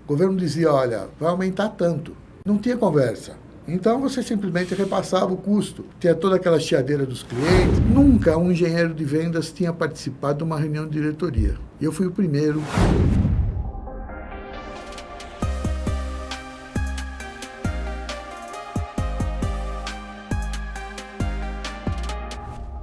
O governo dizia, olha, vai aumentar tanto. Não tinha conversa. Então você simplesmente repassava o custo. Tinha toda aquela chiadeira dos clientes. Nunca um engenheiro de vendas tinha participado de uma reunião de diretoria. Eu fui o primeiro.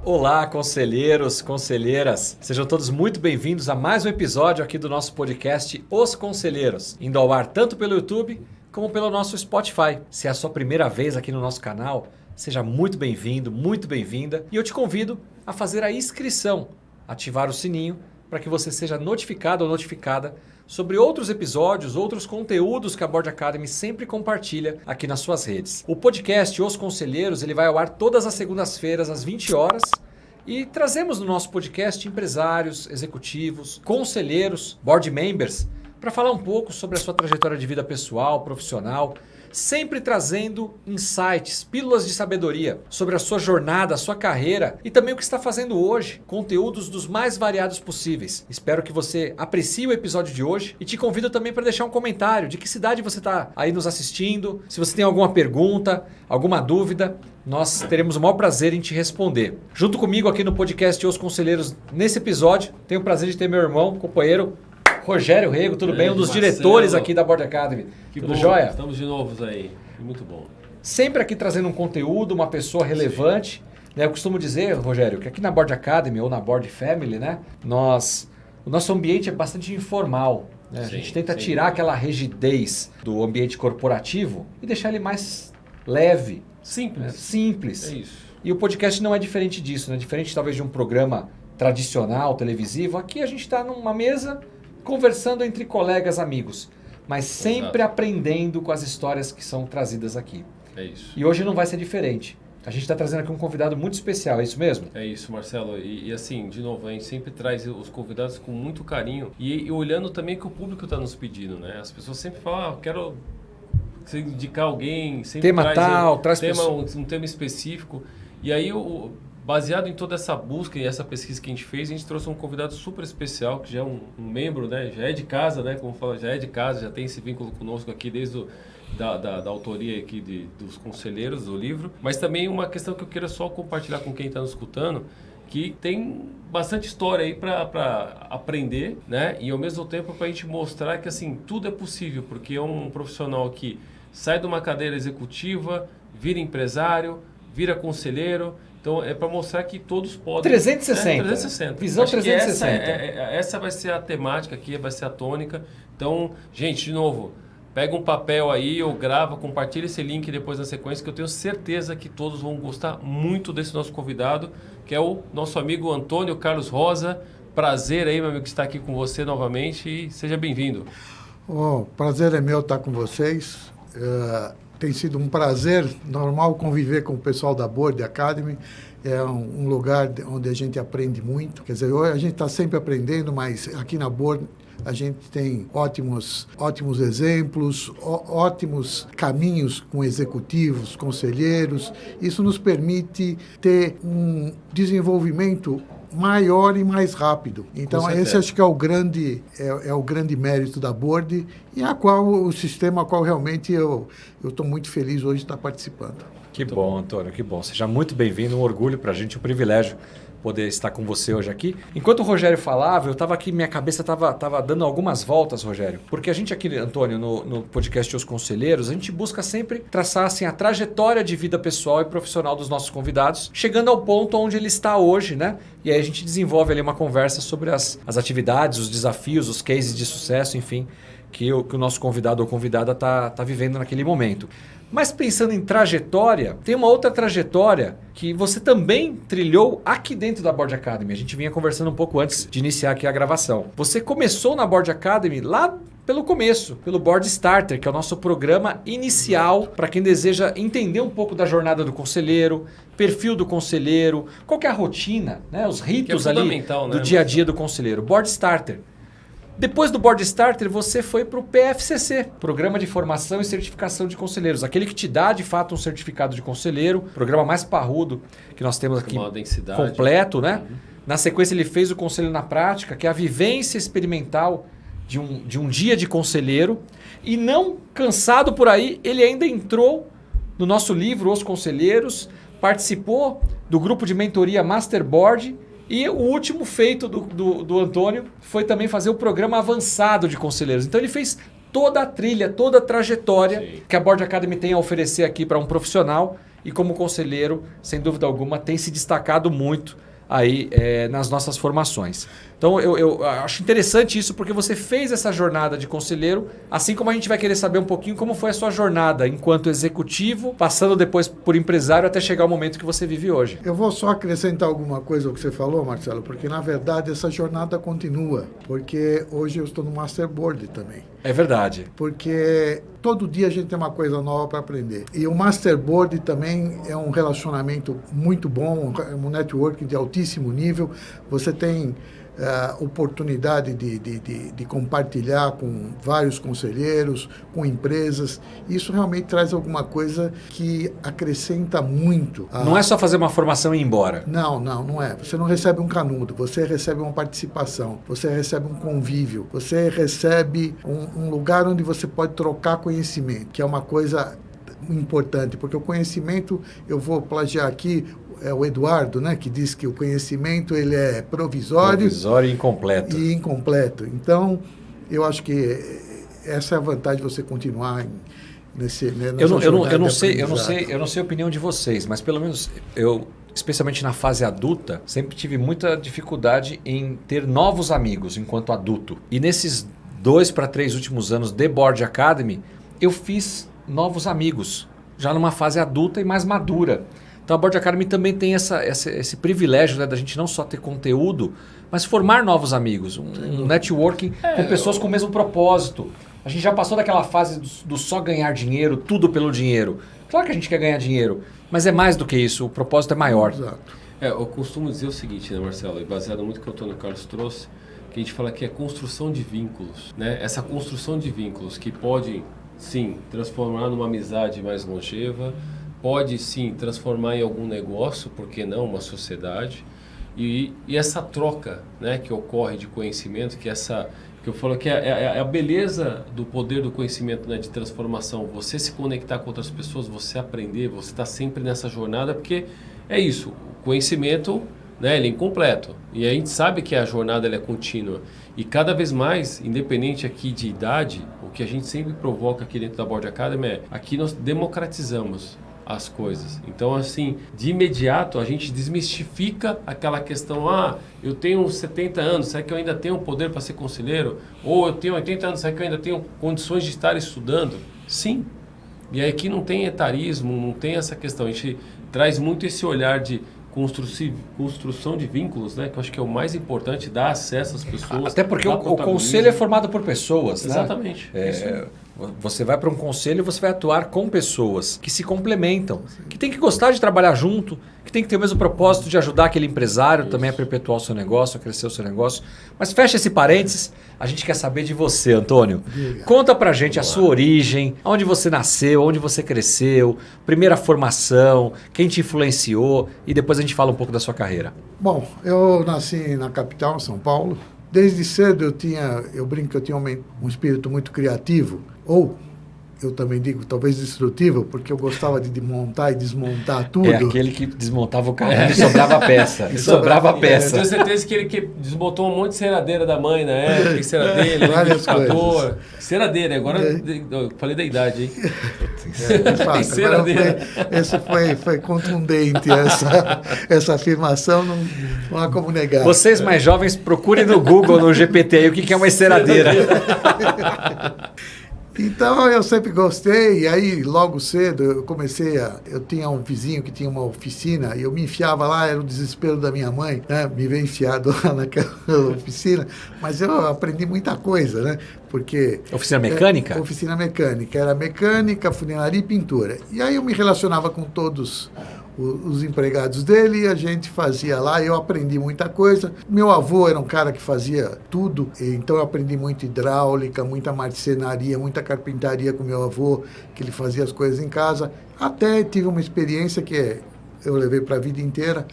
Olá, conselheiros, conselheiras. Sejam todos muito bem-vindos a mais um episódio aqui do nosso podcast Os Conselheiros, indo ao ar tanto pelo YouTube como pelo nosso Spotify. Se é a sua primeira vez aqui no nosso canal, seja muito bem-vindo, muito bem-vinda. E eu te convido a fazer a inscrição, ativar o sininho para que você seja notificado ou notificada sobre outros episódios, outros conteúdos que a Board Academy sempre compartilha aqui nas suas redes. O podcast Os Conselheiros ele vai ao ar todas as segundas-feiras às 20 horas e trazemos no nosso podcast empresários, executivos, conselheiros, board members para falar um pouco sobre a sua trajetória de vida pessoal, profissional, sempre trazendo insights, pílulas de sabedoria sobre a sua jornada, a sua carreira e também o que está fazendo hoje, conteúdos dos mais variados possíveis. Espero que você aprecie o episódio de hoje e te convido também para deixar um comentário de que cidade você está aí nos assistindo, se você tem alguma pergunta, alguma dúvida, nós teremos o maior prazer em te responder. Junto comigo aqui no podcast Os Conselheiros, nesse episódio, tenho o prazer de ter meu irmão, companheiro, Rogério Rego, tudo bem? Um dos diretores aqui da Board Academy. Tudo jóia? Estamos de novo aí. Muito bom. Sempre aqui trazendo um conteúdo, uma pessoa relevante. Né? Eu costumo dizer, Rogério, que aqui na Board Academy ou na Board Family, né, o nosso ambiente é bastante informal. Né? A gente tenta tirar aquela rigidez do ambiente corporativo e deixar ele mais leve. Simples. Né? Simples. É isso. E o podcast não é diferente disso, né? Diferente talvez de um programa tradicional, televisivo. Aqui a gente está numa mesa conversando entre colegas, amigos, mas sempre aprendendo com as histórias que são trazidas aqui. É isso. E hoje não vai ser diferente. A gente está trazendo aqui um convidado muito especial, é isso mesmo? É isso, Marcelo. E assim, de novo, a gente sempre traz os convidados com muito carinho e olhando também que o público está nos pedindo, né? As pessoas sempre falam, eu quero indicar alguém, sempre tema traz um tema específico. E aí baseado em toda essa busca e essa pesquisa que a gente fez, a gente trouxe um convidado super especial, que já é um membro, né? Já é de casa, né? Como fala, já é de casa, já tem esse vínculo conosco aqui desde da autoria aqui dos conselheiros do livro. Mas também uma questão que eu queria só compartilhar com quem está nos escutando, que tem bastante história aí para aprender, né? E ao mesmo tempo para a gente mostrar que assim, tudo é possível, porque é um profissional que sai de uma cadeira executiva, vira empresário, vira conselheiro. Então, é para mostrar que todos podem... 360. 360. Visão 360. Essa vai ser a temática aqui, vai ser a tônica. Então, gente, de novo, pega um papel aí ou grava, compartilha esse link depois na sequência, que eu tenho certeza que todos vão gostar muito desse nosso convidado, que é o nosso amigo Antônio Carlos Rosa. Prazer aí, meu amigo, estar aqui com você novamente e seja bem-vindo. Prazer é meu estar com vocês. Tem sido um prazer normal conviver com o pessoal da Board Academy. É um lugar onde a gente aprende muito. Quer dizer, a gente está sempre aprendendo, mas aqui na Board a gente tem ótimos exemplos, ótimos caminhos com executivos, conselheiros. Isso nos permite ter um desenvolvimento maior e mais rápido. Então, esse acho que é o grande mérito da Board e o sistema a qual realmente eu estou muito feliz hoje de estar participando. Que bom, Antônio, que bom. Seja muito bem-vindo, um orgulho para a gente, um privilégio poder estar com você hoje aqui. Enquanto o Rogério falava, eu estava aqui, minha cabeça estava dando algumas voltas, Rogério. Porque a gente aqui, Antônio, no podcast Os Conselheiros, a gente busca sempre traçar assim, a trajetória de vida pessoal e profissional dos nossos convidados, chegando ao ponto onde ele está hoje, né? E aí a gente desenvolve ali uma conversa sobre as atividades, os desafios, os cases de sucesso, enfim, que o nosso convidado ou convidada está vivendo naquele momento. Mas pensando em trajetória, tem uma outra trajetória que você também trilhou aqui dentro da Board Academy. A gente vinha conversando um pouco antes de iniciar aqui a gravação. Você começou na Board Academy lá pelo começo, pelo Board Starter, que é o nosso programa inicial para quem deseja entender um pouco da jornada do conselheiro, perfil do conselheiro, qual que é a rotina, né, os ritos ali do dia a dia do conselheiro. Board Starter. Depois do Board Starter, você foi para o PFCC, Programa de Formação e Certificação de Conselheiros. Aquele que te dá, de fato, um certificado de conselheiro. Programa mais parrudo que nós temos aqui, completo, né? Na sequência, ele fez o Conselho na Prática, que é a vivência experimental de um dia de conselheiro. E não cansado por aí, ele ainda entrou no nosso livro Os Conselheiros, participou do grupo de mentoria Masterboard. E o último feito do Antônio foi também fazer o programa avançado de conselheiros. Então ele fez toda a trilha, toda a trajetória Sim. que a Board Academy tem a oferecer aqui para um profissional. E como conselheiro, sem dúvida alguma, tem se destacado muito aí nas nossas formações. Então eu acho interessante isso porque você fez essa jornada de conselheiro, assim como a gente vai querer saber um pouquinho como foi a sua jornada enquanto executivo, passando depois por empresário até chegar ao momento que você vive hoje. Eu vou só acrescentar alguma coisa ao que você falou, Marcelo, porque na verdade essa jornada continua, porque hoje eu estou no Masterboard também. É verdade. Porque todo dia a gente tem uma coisa nova para aprender. E o Masterboard também é um relacionamento muito bom, um networking de altíssimo nível. Você tem oportunidade de compartilhar com vários conselheiros, com empresas. Isso realmente traz alguma coisa que acrescenta muito. Não é só fazer uma formação e ir embora. Não é. Você não recebe um canudo, você recebe uma participação, você recebe um convívio, você recebe um lugar onde você pode trocar conhecimento, que é uma coisa importante, porque o conhecimento, eu vou plagiar aqui, é o Eduardo, né, que diz que o conhecimento ele é provisório e incompleto. Então, eu acho que essa é a vantagem de você continuar nessa eu não sei a opinião de vocês, mas pelo menos eu, especialmente na fase adulta, sempre tive muita dificuldade em ter novos amigos enquanto adulto. E nesses 2 para 3 últimos anos de Board Academy, eu fiz novos amigos, já numa fase adulta e mais madura. Então a Board Academy também tem esse privilégio, né, da gente não só ter conteúdo, mas formar novos amigos, um networking com pessoas com o mesmo propósito. A gente já passou daquela fase do só ganhar dinheiro, tudo pelo dinheiro. Claro que a gente quer ganhar dinheiro, mas é mais do que isso, o propósito é maior. Exato. Eu costumo dizer o seguinte, né, Marcelo, e baseado muito no que o Antônio Carlos trouxe, que a gente fala que é construção de vínculos, né? Essa construção de vínculos que pode, sim, transformar numa amizade mais longeva, pode sim transformar em algum negócio, por que não, uma sociedade, e essa troca, né, que ocorre de conhecimento, que eu falo que é a beleza do poder do conhecimento, né, de transformação, você se conectar com outras pessoas, você aprender, você está sempre nessa jornada, porque é isso, o conhecimento, né, ele é incompleto, e a gente sabe que a jornada ela é contínua, e cada vez mais, independente aqui de idade, o que a gente sempre provoca aqui dentro da Board Academy é, aqui nós democratizamos as coisas. Então, assim, de imediato a gente desmistifica aquela questão, eu tenho 70 anos, será que eu ainda tenho poder para ser conselheiro? Ou eu tenho 80 anos, será que eu ainda tenho condições de estar estudando? Sim. E aí aqui não tem etarismo, não tem essa questão. A gente traz muito esse olhar de construção de vínculos, né? Que eu acho que é o mais importante, dar acesso às pessoas. Até porque o conselho é formado por pessoas, né? Exatamente. Você vai para um conselho e você vai atuar com pessoas que se complementam, que tem que gostar de trabalhar junto, que tem que ter o mesmo propósito de ajudar aquele empresário também a perpetuar o seu negócio, a crescer o seu negócio. Mas fecha esse parênteses, a gente quer saber de você, Antônio. Diga. Conta pra gente a sua origem, onde você nasceu, onde você cresceu, primeira formação, quem te influenciou e depois a gente fala um pouco da sua carreira. Bom, eu nasci na capital, São Paulo. Desde cedo eu brinco que eu tinha um espírito muito criativo, ou eu também digo talvez destrutivo, porque eu gostava de montar e desmontar tudo. É aquele que desmontava o carro e sobrava peça. sobrava peça. Eu tenho certeza que ele que desbotou um monte de ceradeira da mãe na época, ceradeira, Várias liquidificador. Ceradeira, agora eu falei da idade, hein? De fato, Ceradeira. Foi contundente essa afirmação, não há como negar. Vocês mais jovens, procurem no Google, no GPT, aí, o que é uma enceradeira. Então eu sempre gostei, e aí logo cedo eu tinha um vizinho que tinha uma oficina, e eu me enfiava lá, era o desespero da minha mãe, né, me ver enfiado lá naquela oficina, mas eu aprendi muita coisa, né, porque... Oficina mecânica? Oficina mecânica, era mecânica, funilaria e pintura. E aí eu me relacionava com todos os empregados dele, e a gente fazia lá, eu aprendi muita coisa. Meu avô era um cara que fazia tudo, então eu aprendi muito hidráulica, muita marcenaria, muita carpintaria com meu avô, que ele fazia as coisas em casa. Até tive uma experiência que eu levei para a vida inteira,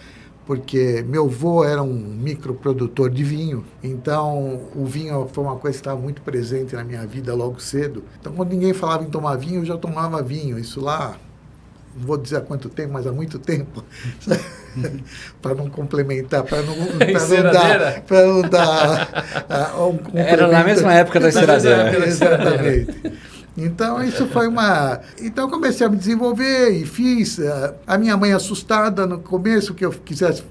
porque meu avô era um microprodutor de vinho, então o vinho foi uma coisa que estava muito presente na minha vida logo cedo. Então, quando ninguém falava em tomar vinho, eu já tomava vinho. Isso lá, não vou dizer há quanto tempo, mas há muito tempo. Para não complementar, para não dar Era na mesma época da enceradeira. Exatamente. Então, isso foi uma... Então, eu comecei a me desenvolver e fiz. A minha mãe assustada no começo, que eu quisesse...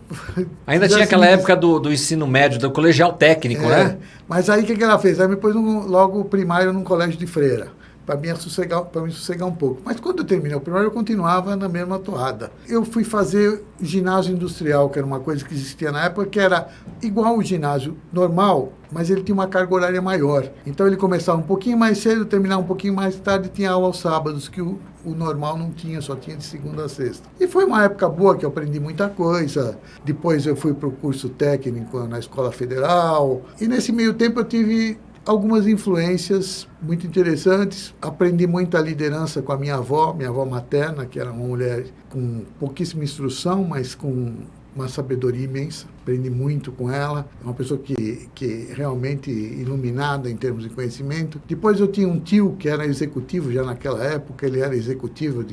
Ainda tinha aquela época do ensino médio, do colegial técnico, né? Mas aí, o que ela fez? Ela me pôs logo o primário num colégio de freira, para me sossegar um pouco. Mas quando eu terminei o primário, eu continuava na mesma toada. Eu fui fazer ginásio industrial, que era uma coisa que existia na época, que era igual o ginásio normal, mas ele tinha uma carga horária maior. Então, ele começava um pouquinho mais cedo, terminava um pouquinho mais tarde, tinha aula aos sábados, que o normal não tinha, só tinha de segunda a sexta. E foi uma época boa, que eu aprendi muita coisa. Depois, eu fui para o curso técnico na Escola Federal. E, nesse meio tempo, eu tive algumas influências muito interessantes. Aprendi muita liderança com a minha avó materna, que era uma mulher com pouquíssima instrução, mas com uma sabedoria imensa. Aprendi muito com ela. É uma pessoa que realmente iluminada em termos de conhecimento. Depois eu tinha um tio que era executivo já naquela época. Ele era executivo,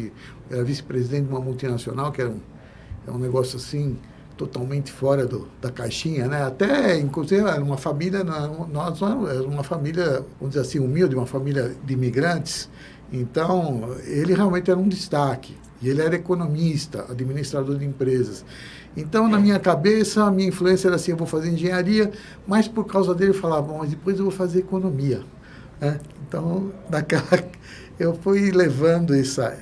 era vice-presidente de uma multinacional, que era um negócio assim, totalmente fora da caixinha, né? Até, inclusive, era uma família, nós éramos uma família, vamos dizer assim, humilde, uma família de imigrantes. Então, ele realmente era um destaque. E ele era economista, administrador de empresas. Então, na minha cabeça, a minha influência era assim, eu vou fazer engenharia, mas por causa dele eu falava, bom, mas depois eu vou fazer economia, né? Então, eu fui levando essa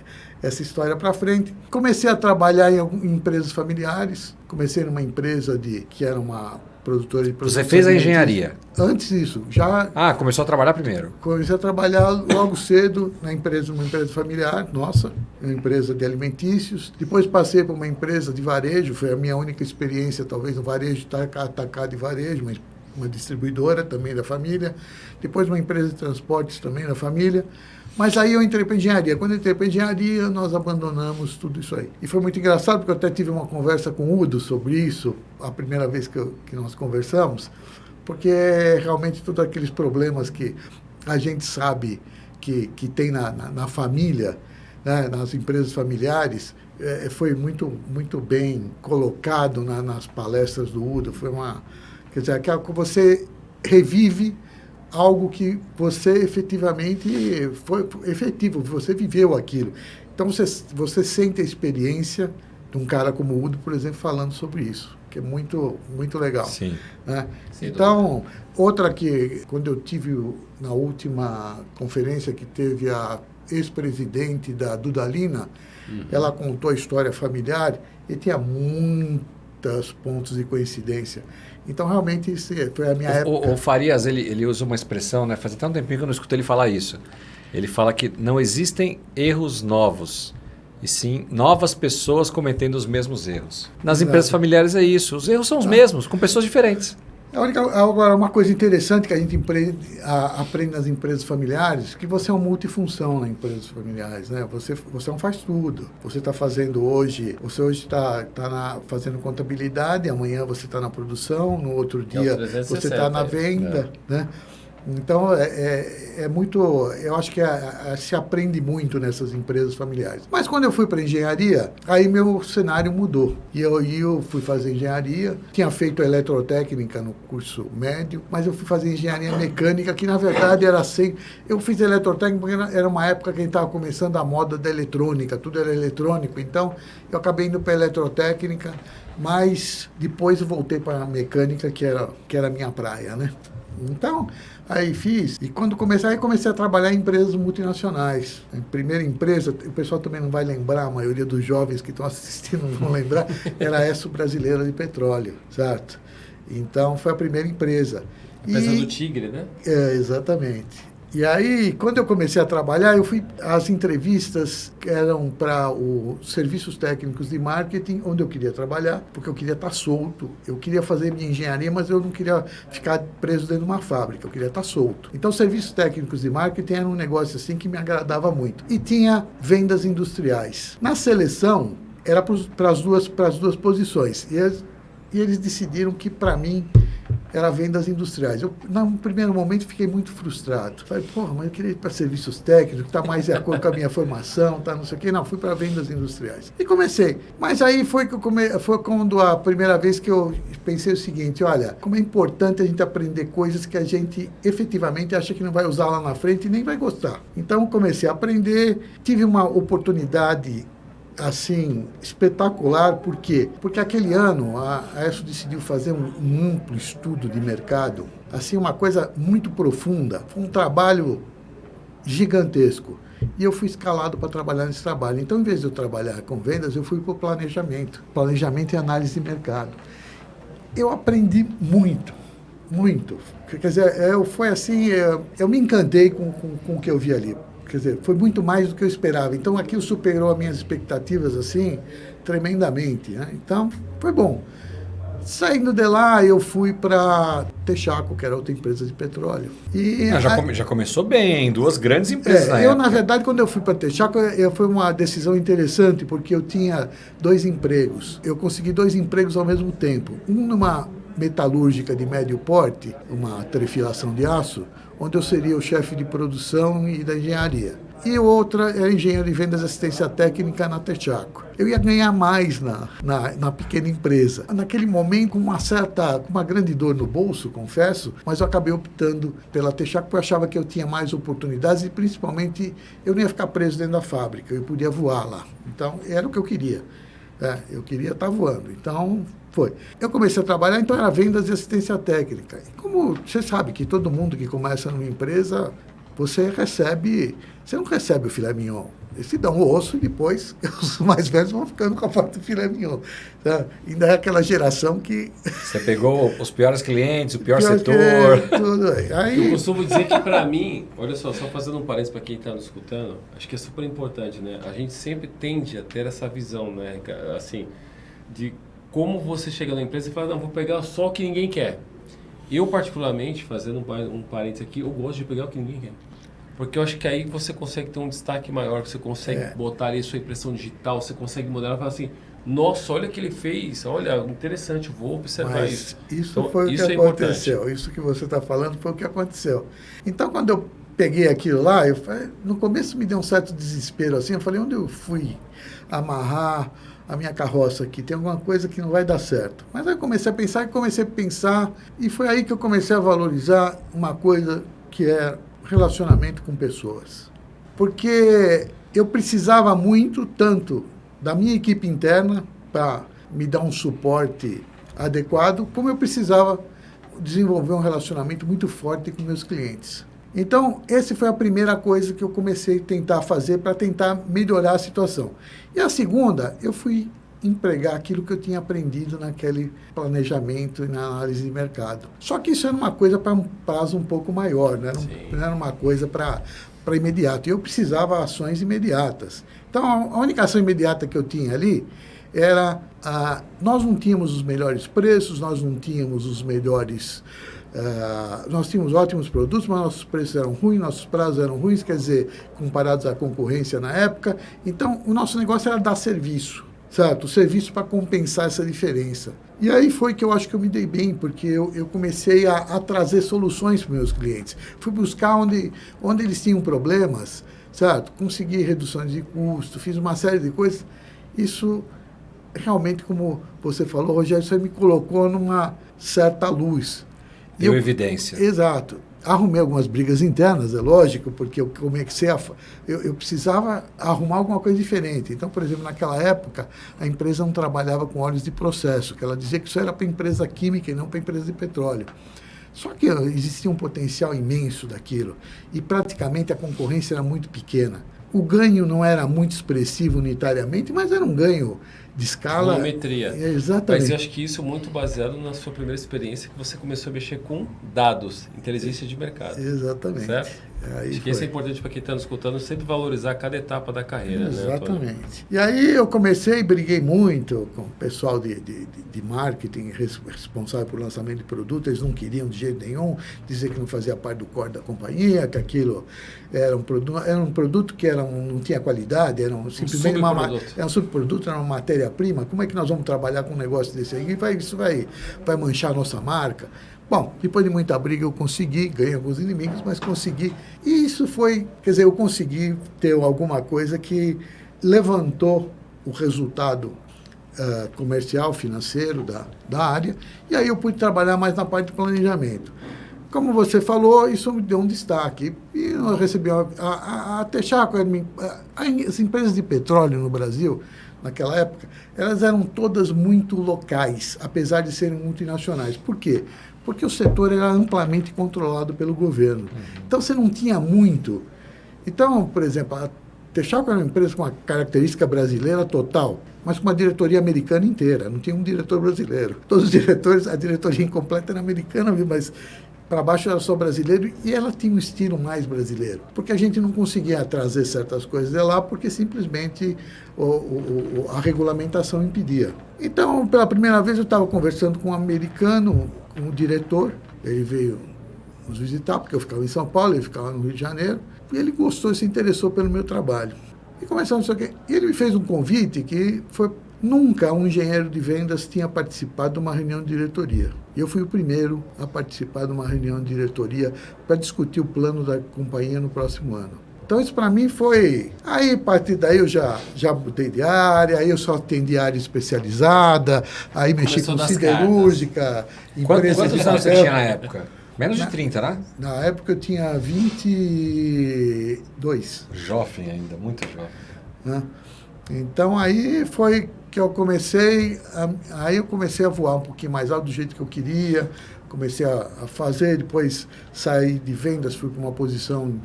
história para frente. Comecei a trabalhar em empresas familiares. Comecei numa empresa que era uma produtora de produtos. Você fez a engenharia? Antes disso, já... começou a trabalhar primeiro. Comecei a trabalhar logo cedo numa empresa familiar, nossa, uma empresa de alimentícios. Depois passei para uma empresa de varejo, foi a minha única experiência, talvez, no varejo, atacado e varejo, mas uma distribuidora também da família. Depois uma empresa de transportes também da família. Mas aí eu entrei para engenharia. Quando eu entrei para engenharia, nós abandonamos tudo isso aí. E foi muito engraçado, porque eu até tive uma conversa com o Udo sobre isso, a primeira vez que nós conversamos, porque realmente todos aqueles problemas que a gente sabe que tem na família, né, nas empresas familiares, foi muito, muito bem colocado nas palestras do Udo. Foi quer dizer, que você revive algo que você efetivamente foi efetivo, você viveu aquilo. Então, você sente a experiência de um cara como o Udo, por exemplo, falando sobre isso, que é muito, muito legal. Sim. Né? Então, outra que, quando eu tive na última conferência que teve a ex-presidente da Dudalina, ela contou a história familiar e tinha muitos pontos de coincidência. Então, realmente, isso foi a minha época. O Farias, ele usa uma expressão, né? Faz até um tempinho que eu não escuto ele falar isso. Ele fala que não existem erros novos, e sim novas pessoas cometendo os mesmos erros. Nas empresas familiares é isso. Os erros são os mesmos, com pessoas diferentes. Agora, uma coisa interessante que a gente aprende nas empresas familiares, que você é uma multifunção nas empresas familiares, né? Você não faz tudo. Você está fazendo hoje, você hoje está fazendo contabilidade, amanhã você está na produção, no outro dia você está na venda, né? Então, é muito... Eu acho que se aprende muito nessas empresas familiares. Mas quando eu fui para engenharia, aí meu cenário mudou. E eu fui fazer engenharia, tinha feito eletrotécnica no curso médio, mas eu fui fazer engenharia mecânica, que na verdade era assim... Eu fiz eletrotécnica porque era uma época que a gente estava começando a moda da eletrônica, tudo era eletrônico. Então, eu acabei indo para eletrotécnica, mas depois eu voltei para a mecânica, que era a minha praia, né? Então, aí fiz, e quando comecei a trabalhar em empresas multinacionais. A primeira empresa, o pessoal também não vai lembrar, a maioria dos jovens que estão assistindo não vão lembrar, era a ESSO Brasileira de Petróleo, certo? Então, foi a primeira empresa. A empresa do Tigre, né? Exatamente. E aí, quando eu comecei a trabalhar, as entrevistas eram para os serviços técnicos de marketing, onde eu queria trabalhar, porque eu queria estar solto. Eu queria fazer minha engenharia, mas eu não queria ficar preso dentro de uma fábrica, eu queria estar solto. Então, serviços técnicos de marketing era um negócio assim que me agradava muito. E tinha vendas industriais. Na seleção, era para as duas posições. E e eles decidiram que, para mim, era vendas industriais. Eu, no primeiro momento, fiquei muito frustrado. Falei, porra, mas eu queria ir para serviços técnicos, está mais de acordo com a minha formação, tá, não sei o quê. Não, fui para vendas industriais. E comecei. Mas aí foi quando a primeira vez que eu pensei o seguinte, olha, como é importante a gente aprender coisas que a gente efetivamente acha que não vai usar lá na frente e nem vai gostar. Então, comecei a aprender, tive uma oportunidade assim, espetacular. Por quê? Porque aquele ano a ESSO decidiu fazer um amplo estudo de mercado, assim, uma coisa muito profunda, um trabalho gigantesco. E eu fui escalado para trabalhar nesse trabalho. Então, em vez de eu trabalhar com vendas, eu fui para o planejamento e análise de mercado. Eu aprendi muito, muito. Quer dizer, foi assim, eu me encantei com o que eu vi ali. Quer dizer, foi muito mais do que eu esperava. Então, aquilo superou as minhas expectativas, assim, tremendamente, né? Então, foi bom. Saindo de lá, eu fui para Texaco, que era outra empresa de petróleo. E já começou bem, hein? 2 grandes empresas na época. Na verdade, quando eu fui para Texaco, foi uma decisão interessante, porque eu tinha 2 empregos. Eu consegui 2 empregos ao mesmo tempo. Um numa metalúrgica de médio porte, uma trefilação de aço, onde eu seria o chefe de produção e da engenharia. E outra era engenheiro de vendas e assistência técnica na Texaco. Eu ia ganhar mais na pequena empresa. Naquele momento, com uma grande dor no bolso, confesso, mas eu acabei optando pela Texaco porque eu achava que eu tinha mais oportunidades e, principalmente, eu não ia ficar preso dentro da fábrica, eu podia voar lá. Então, era o que eu queria. Eu queria estar voando. Então, foi. Eu comecei a trabalhar, então era vendas e assistência técnica. E como você sabe que todo mundo que começa numa empresa, você não recebe o filé mignon. Eles te dão o osso e depois os mais velhos vão ficando com a parte do filé mignon. Tá? Ainda é aquela geração que... Você pegou os piores clientes, o pior setor. Tudo aí. Eu costumo dizer que, para mim, olha só fazendo um parênteses para quem está nos escutando, acho que é super importante, né? A gente sempre tende a ter essa visão, né? Assim, de como você chega na empresa e fala, não, vou pegar só o que ninguém quer. Eu, particularmente, fazendo um parênteses aqui, eu gosto de pegar o que ninguém quer. Porque eu acho que aí você consegue ter um destaque maior, você consegue botar ali a sua impressão digital, você consegue modelar e falar assim, nossa, olha o que ele fez, olha, interessante, vou observar isso. Isso então, foi o que aconteceu, isso que você está falando foi o que aconteceu. Então, quando eu peguei aquilo lá, no começo me deu um certo desespero, assim, eu falei, onde eu fui amarrar a minha carroça aqui? Tem alguma coisa que não vai dar certo. Mas aí eu comecei a pensar, e foi aí que eu comecei a valorizar uma coisa que é relacionamento com pessoas. Porque eu precisava muito, tanto da minha equipe interna, para me dar um suporte adequado, como eu precisava desenvolver um relacionamento muito forte com meus clientes. Então, essa foi a primeira coisa que eu comecei a tentar fazer para tentar melhorar a situação. E a segunda, eu fui empregar aquilo que eu tinha aprendido naquele planejamento e na análise de mercado. Só que isso era uma coisa para um prazo um pouco maior, né? Não era uma coisa para imediato. E eu precisava ações imediatas. Então, a única ação imediata que eu tinha ali era... nós não tínhamos os melhores preços, nós não tínhamos os melhores... nós tínhamos ótimos produtos, mas nossos preços eram ruins, nossos prazos eram ruins, quer dizer, comparados à concorrência na época. Então, o nosso negócio era dar serviço. Certo? O serviço para compensar essa diferença. E aí foi que eu acho que eu me dei bem, porque eu comecei a trazer soluções para os meus clientes. Fui buscar onde eles tinham problemas, certo? Consegui reduções de custo, fiz uma série de coisas. Isso realmente, como você falou, Rogério, você me colocou numa certa luz. Deu evidência. Exato. Arrumei algumas brigas internas, é lógico, porque eu comecei eu precisava arrumar alguma coisa diferente. Então, por exemplo, naquela época, a empresa não trabalhava com óleos de processo, que ela dizia que isso era para empresa química e não para empresa de petróleo. Só que existia um potencial imenso daquilo, e praticamente a concorrência era muito pequena. O ganho não era muito expressivo unitariamente, mas era um ganho de escala. Volumetria. Exatamente. Mas eu acho que isso é muito baseado na sua primeira experiência, que você começou a mexer com dados, inteligência de mercado. Exatamente. Certo? Acho que isso é importante para quem está nos escutando, sempre valorizar cada etapa da carreira. Exatamente. Né, e aí eu briguei muito com o pessoal de marketing responsável por lançamento de produto. Eles não queriam de jeito nenhum, dizer que não fazia parte do core da companhia, que aquilo era um produto que não tinha qualidade, era simplesmente um subproduto, era uma matéria matéria-prima, como é que nós vamos trabalhar com um negócio desse aí? Isso vai manchar a nossa marca. Bom, depois de muita briga eu consegui, ganhei alguns inimigos, mas consegui. E isso foi, quer dizer, eu consegui ter alguma coisa que levantou o resultado comercial, financeiro da área, e aí eu pude trabalhar mais na parte de planejamento. Como você falou, isso me deu um destaque. E eu recebi a Texaco, as empresas de petróleo no Brasil, naquela época, elas eram todas muito locais, apesar de serem multinacionais. Por quê? Porque o setor era amplamente controlado pelo governo. Então, você não tinha muito. Então, por exemplo, a Texaco era uma empresa com uma característica brasileira total, mas com uma diretoria americana inteira. Não tinha um diretor brasileiro. Todos os diretores, a diretoria incompleta era americana, mas para baixo era só brasileiro, e ela tinha um estilo mais brasileiro. Porque a gente não conseguia trazer certas coisas de lá, porque simplesmente a regulamentação impedia. Então, pela primeira vez, eu estava conversando com um americano, com o diretor. Ele veio nos visitar, porque eu ficava em São Paulo, ele ficava no Rio de Janeiro. E ele gostou e se interessou pelo meu trabalho. E começamos isso aqui. E ele me fez um convite que foi... Nunca um engenheiro de vendas tinha participado de uma reunião de diretoria. E eu fui o primeiro a participar de uma reunião de diretoria para discutir o plano da companhia no próximo ano. Então, isso para mim foi... Aí, a partir daí, eu já mudei de área, aí eu só atendi área especializada, aí mexi com siderúrgica, empresa de Quantos anos você tinha na época? Menos de 30, né? Na época eu tinha 22. Jovem ainda, muito jovem. Né? Então aí foi que eu comecei a voar um pouquinho mais alto do jeito que eu queria, comecei a fazer, depois saí de vendas, fui para uma posição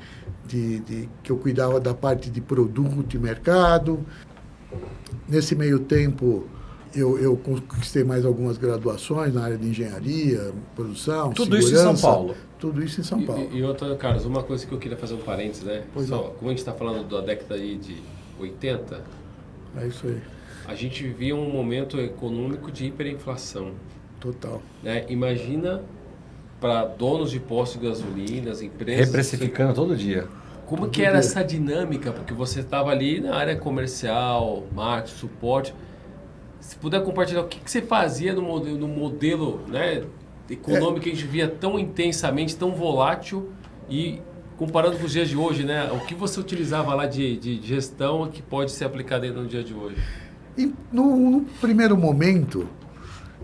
que eu cuidava da parte de produto e mercado. Nesse meio tempo eu conquistei mais algumas graduações na área de engenharia, produção, tudo segurança. Isso em São Paulo? Tudo isso em São Paulo. E Antônio Carlos, uma coisa que eu queria fazer um parênteses, né? Como a gente está falando da década aí de 80, é isso aí. A gente vivia um momento econômico de hiperinflação. Total. Né? Imagina para donos de postos de gasolina, as empresas... Reprecificando todo dia. Como que era essa dinâmica? Porque você estava ali na área comercial, marketing, suporte. Se puder compartilhar, o que você fazia no modelo, né, econômico que a gente via tão intensamente, tão volátil, e comparando com os dias de hoje, né, o que você utilizava lá de gestão que pode ser aplicado no dia de hoje? E no primeiro momento,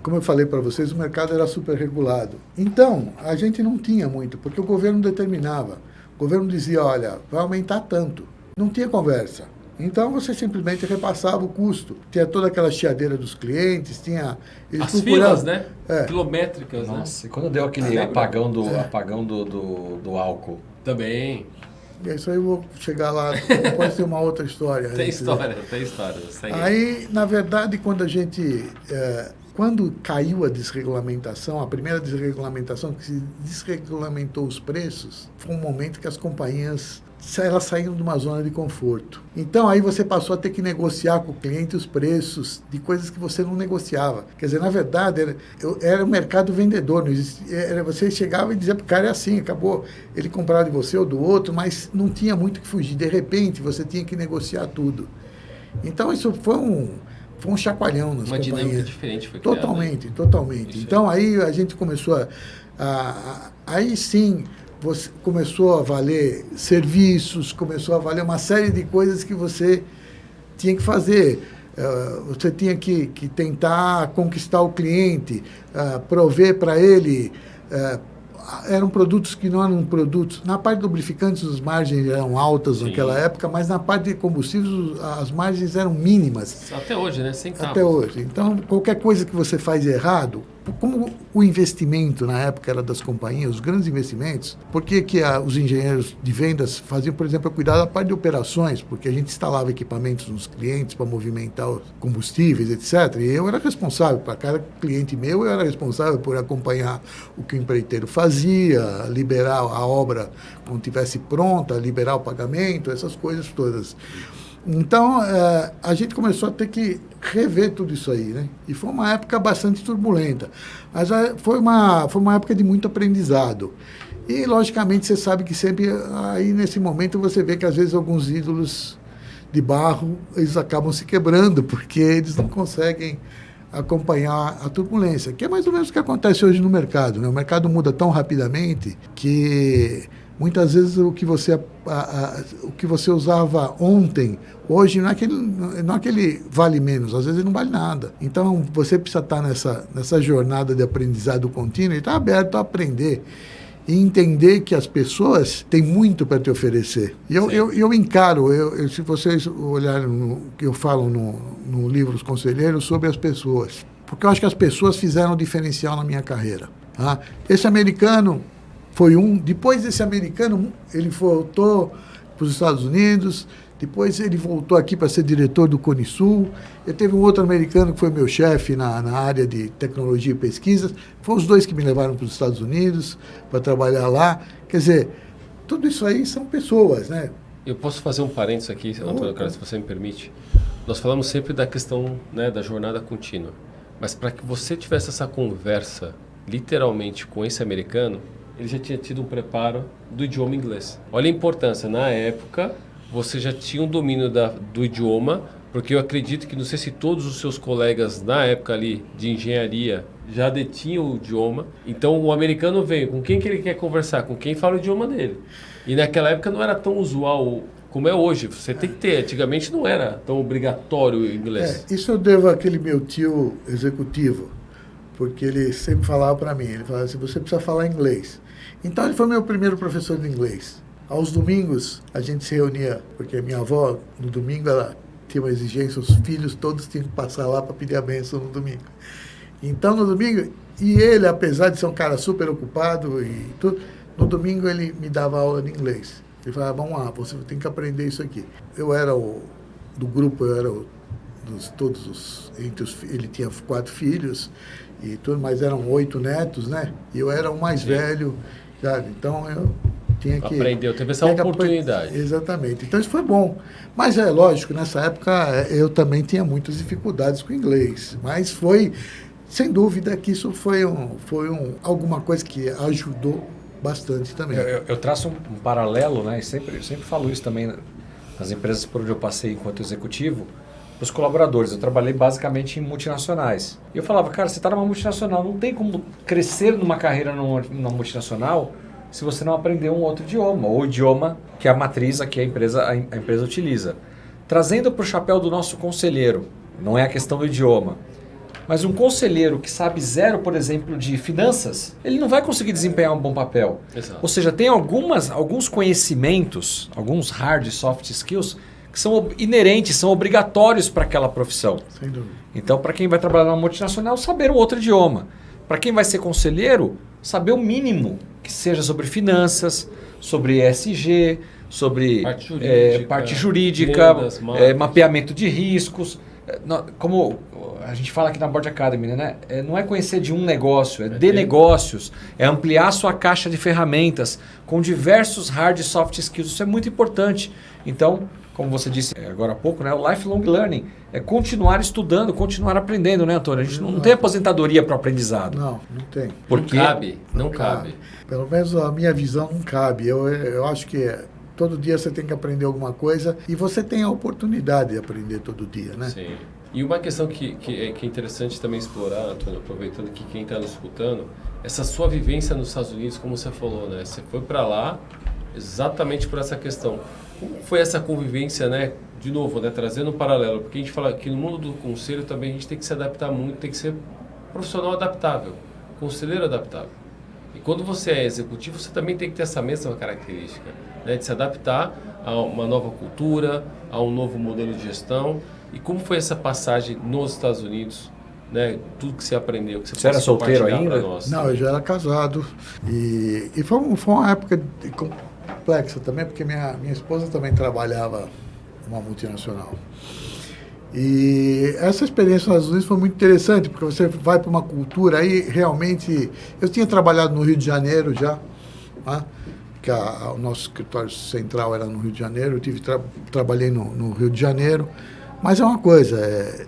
como eu falei para vocês, o mercado era super regulado. Então, a gente não tinha muito, porque o governo determinava. O governo dizia, olha, vai aumentar tanto. Não tinha conversa. Então, você simplesmente repassava o custo. Tinha toda aquela chiadeira dos clientes, tinha... As filas, né? Quilométricas, Nossa, né? E quando deu aquele apagão do álcool? Também. Isso aí eu vou chegar lá, pode ser uma outra história. Tem história. Aí, na verdade, quando caiu a desregulamentação, a primeira desregulamentação, que se desregulamentou os preços, foi um momento que as companhias elas saíram de uma zona de conforto. Então, aí você passou a ter que negociar com o cliente os preços de coisas que você não negociava. Quer dizer, na verdade, era um mercado vendedor. Não existia, você chegava e dizia para o cara, é assim, acabou. Ele comprava de você ou do outro, mas não tinha muito que fugir. De repente, você tinha que negociar tudo. Então, isso foi um chacoalhão nas companhias. Uma dinâmica diferente foi criada. Totalmente. Então, aí a gente começou aí sim... Você começou a valer serviços, começou a valer uma série de coisas que você tinha que fazer. Você tinha que tentar conquistar o cliente, prover para ele. Eram produtos que não eram produtos... Na parte de lubrificantes, as margens eram altas naquela época, mas na parte de combustíveis, as margens eram mínimas. Até hoje, né? Centavos. Até hoje. Então, qualquer coisa que você faz errado... Como o investimento na época era das companhias, os grandes investimentos, por que os engenheiros de vendas faziam, por exemplo, cuidar da parte de operações, porque a gente instalava equipamentos nos clientes para movimentar os combustíveis, etc. E eu era responsável, para cada cliente meu, eu era responsável por acompanhar o que o empreiteiro fazia, liberar a obra quando estivesse pronta, liberar o pagamento, essas coisas todas. Então, a gente começou a ter que rever tudo isso aí, né? E foi uma época bastante turbulenta. Mas foi uma época de muito aprendizado. E, logicamente, você sabe que sempre, aí nesse momento, você vê que às vezes alguns ídolos de barro, eles acabam se quebrando, porque eles não conseguem acompanhar a turbulência, que é mais ou menos o que acontece hoje no mercado, né? O mercado muda tão rapidamente que muitas vezes o que você usava ontem, hoje não é aquele vale menos, às vezes não vale nada. Então, você precisa estar nessa jornada de aprendizado contínuo e estar aberto a aprender e entender que as pessoas têm muito para te oferecer. E eu encaro, se vocês olharem o que eu falo no livro Os Conselheiros, sobre as pessoas. Porque eu acho que as pessoas fizeram um diferencial na minha carreira. Tá? Esse americano foi depois desse americano, ele voltou para os Estados Unidos, depois ele voltou aqui para ser diretor do Cone Sul. Eu teve um outro americano que foi meu chefe na área de tecnologia e pesquisas. Foram os dois que me levaram para os Estados Unidos para trabalhar lá. Quer dizer, tudo isso aí são pessoas, né? Eu posso fazer um parênteses aqui, Antônio Carlos, se você me permite? Nós falamos sempre da questão, né, da jornada contínua. Mas para que você tivesse essa conversa, literalmente, com esse americano, ele já tinha tido um preparo do idioma inglês. Olha a importância. Na época, você já tinha um domínio do idioma, porque eu acredito que, não sei se todos os seus colegas na época ali de engenharia já detinham o idioma. Então, o americano veio, com quem que ele quer conversar? Com quem fala o idioma dele. E naquela época não era tão usual como é hoje. Você tem que ter. Antigamente não era tão obrigatório o inglês. Isso eu devo àquele meu tio executivo, porque ele sempre falava para mim, ele falava assim, você precisa falar inglês. Então, ele foi meu primeiro professor de inglês. Aos domingos, a gente se reunia, porque a minha avó, no domingo, ela tinha uma exigência, os filhos todos tinham que passar lá para pedir a bênção no domingo. Então, no domingo, e ele, apesar de ser um cara super ocupado e tudo, no domingo ele me dava aula de inglês. Ele falava, vamos lá, você tem que aprender isso aqui. Eu era do grupo, eu era ele tinha 4 filhos, e tudo, mas eram 8 netos, né? E eu era o mais velho, sabe? Então, eu tinha que... Aprendeu, teve essa oportunidade. Exatamente. Então, isso foi bom. Mas é lógico, nessa época eu também tinha muitas dificuldades com o inglês. Mas foi, sem dúvida, que isso foi alguma coisa que ajudou bastante também. Eu traço um paralelo, né? Eu sempre falo isso também nas empresas por onde eu passei enquanto executivo, os colaboradores. Eu trabalhei basicamente em multinacionais. E eu falava, cara, você está numa multinacional, não tem como crescer numa carreira numa multinacional se você não aprender um outro idioma, ou o idioma que a matriz aqui a empresa utiliza. Trazendo para o chapéu do nosso conselheiro, não é a questão do idioma, mas um conselheiro que sabe zero, por exemplo, de finanças, ele não vai conseguir desempenhar um bom papel. Exato. Ou seja, tem alguns conhecimentos, alguns hard e soft skills que são inerentes, são obrigatórios para aquela profissão. Sem dúvida. Então, para quem vai trabalhar numa multinacional, saber um outro idioma. Para quem vai ser conselheiro, saber o mínimo que seja sobre finanças, sobre ESG, sobre parte jurídica, vendas, mapeamento de riscos. Como a gente fala aqui na Board Academy, né? Não é conhecer de um negócio, é de negócios, é ampliar sua caixa de ferramentas com diversos hard e soft skills. Isso é muito importante. Então, como você disse agora há pouco, né? O lifelong learning é continuar estudando, continuar aprendendo, né, Antônio? A gente não tem aposentadoria para o aprendizado. Não tem. Porque Não cabe. Pelo menos a minha visão não cabe. Eu acho que todo dia você tem que aprender alguma coisa e você tem a oportunidade de aprender todo dia, né? Sim. E uma questão que é interessante também explorar, Antônio, aproveitando que quem está nos escutando, essa sua vivência nos Estados Unidos, como você falou, né? Você foi para lá exatamente por essa questão. Como foi essa convivência, né? De novo, né? Trazendo um paralelo, porque a gente fala que no mundo do conselho também a gente tem que se adaptar muito, tem que ser profissional adaptável, conselheiro adaptável. E quando você é executivo, você também tem que ter essa mesma característica, né? De se adaptar a uma nova cultura, a um novo modelo de gestão. E como foi essa passagem nos Estados Unidos, né? Tudo que você aprendeu, que você era solteiro ainda? Não, eu já era casado. E foi uma época complexa também, porque minha esposa também trabalhava numa multinacional. E essa experiência nos Estados Unidos foi muito interessante, porque você vai para uma cultura aí, realmente... Eu tinha trabalhado no Rio de Janeiro já, né? Que o nosso escritório central era no Rio de Janeiro, eu trabalhei no Rio de Janeiro, mas é uma coisa,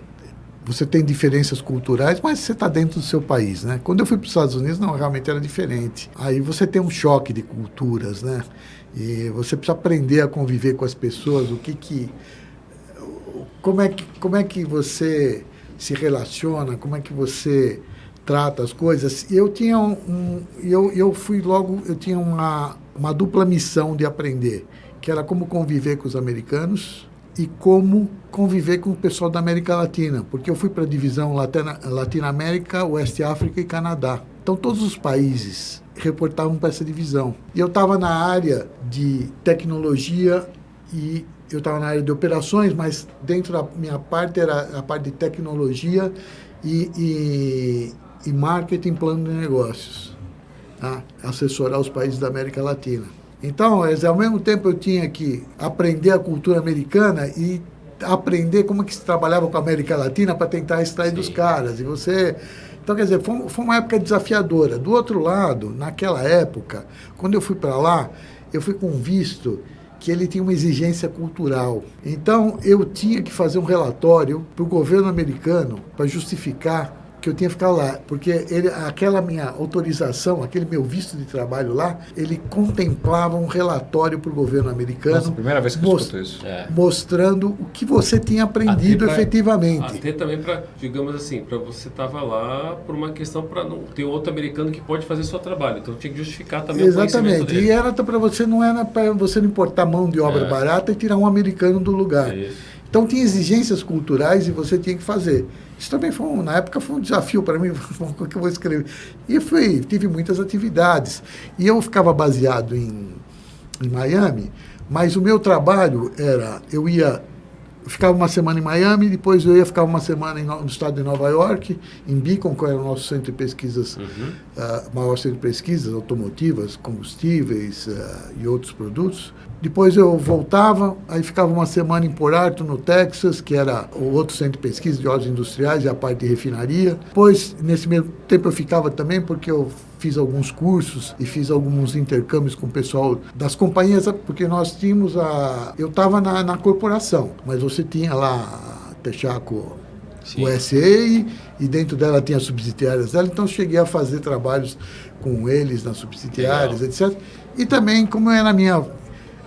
você tem diferenças culturais, mas você está dentro do seu país, né? Quando eu fui para os Estados Unidos, não, realmente era diferente. Aí você tem um choque de culturas, né? E você precisa aprender a conviver com as pessoas, como é que você se relaciona, como é que você trata as coisas. Eu tinha eu fui logo, eu tinha uma dupla missão de aprender, que era como conviver com os americanos e como conviver com o pessoal da América Latina, porque eu fui para a divisão Latinoamérica, Oeste África e Canadá. Então, todos os países reportavam para essa divisão. E eu estava na área de tecnologia e eu estava na área de operações, mas dentro da minha parte era a parte de tecnologia e marketing, plano de negócios, tá? Assessorar os países da América Latina. Então, ao mesmo tempo eu tinha que aprender a cultura americana e aprender como que se trabalhava com a América Latina para tentar extrair dos caras. Então, quer dizer, foi uma época desafiadora. Do outro lado, naquela época, quando eu fui para lá, eu fui com visto que ele tinha uma exigência cultural. Então, eu tinha que fazer um relatório para o governo americano para justificar que eu tinha que ficar lá, porque aquela minha autorização, aquele meu visto de trabalho lá, ele contemplava um relatório para o governo americano. Nossa, primeira vez que eu escuto isso. Mostrando o que você tinha aprendido efetivamente. Até também para, digamos assim, para você estava lá por uma questão para não ter outro americano que pode fazer seu trabalho. Então tinha que justificar também o conhecimento dele. E era para você, não era para você não importar mão de obra barata e tirar um americano do lugar. Então tinha exigências culturais e você tinha que fazer. Isso também na época foi um desafio para mim, o que eu vou escrever. E tive muitas atividades. E eu ficava baseado em Miami, mas o meu trabalho era, eu ficava uma semana em Miami, depois eu ia ficar uma semana no estado de Nova York, em Beacon, que era o nosso centro de pesquisas, maior centro de pesquisas automotivas, combustíveis e outros produtos. Depois eu voltava, aí ficava uma semana em Port Arthur, no Texas, que era o outro centro de pesquisa de óleos industriais e a parte de refinaria. Depois, nesse mesmo tempo, eu ficava também porque eu fiz alguns cursos e fiz alguns intercâmbios com o pessoal das companhias, porque nós tínhamos eu estava na corporação, mas você tinha lá a Texaco USA e dentro dela tinha subsidiárias dela, então eu cheguei a fazer trabalhos com eles nas subsidiárias, etc. E também, como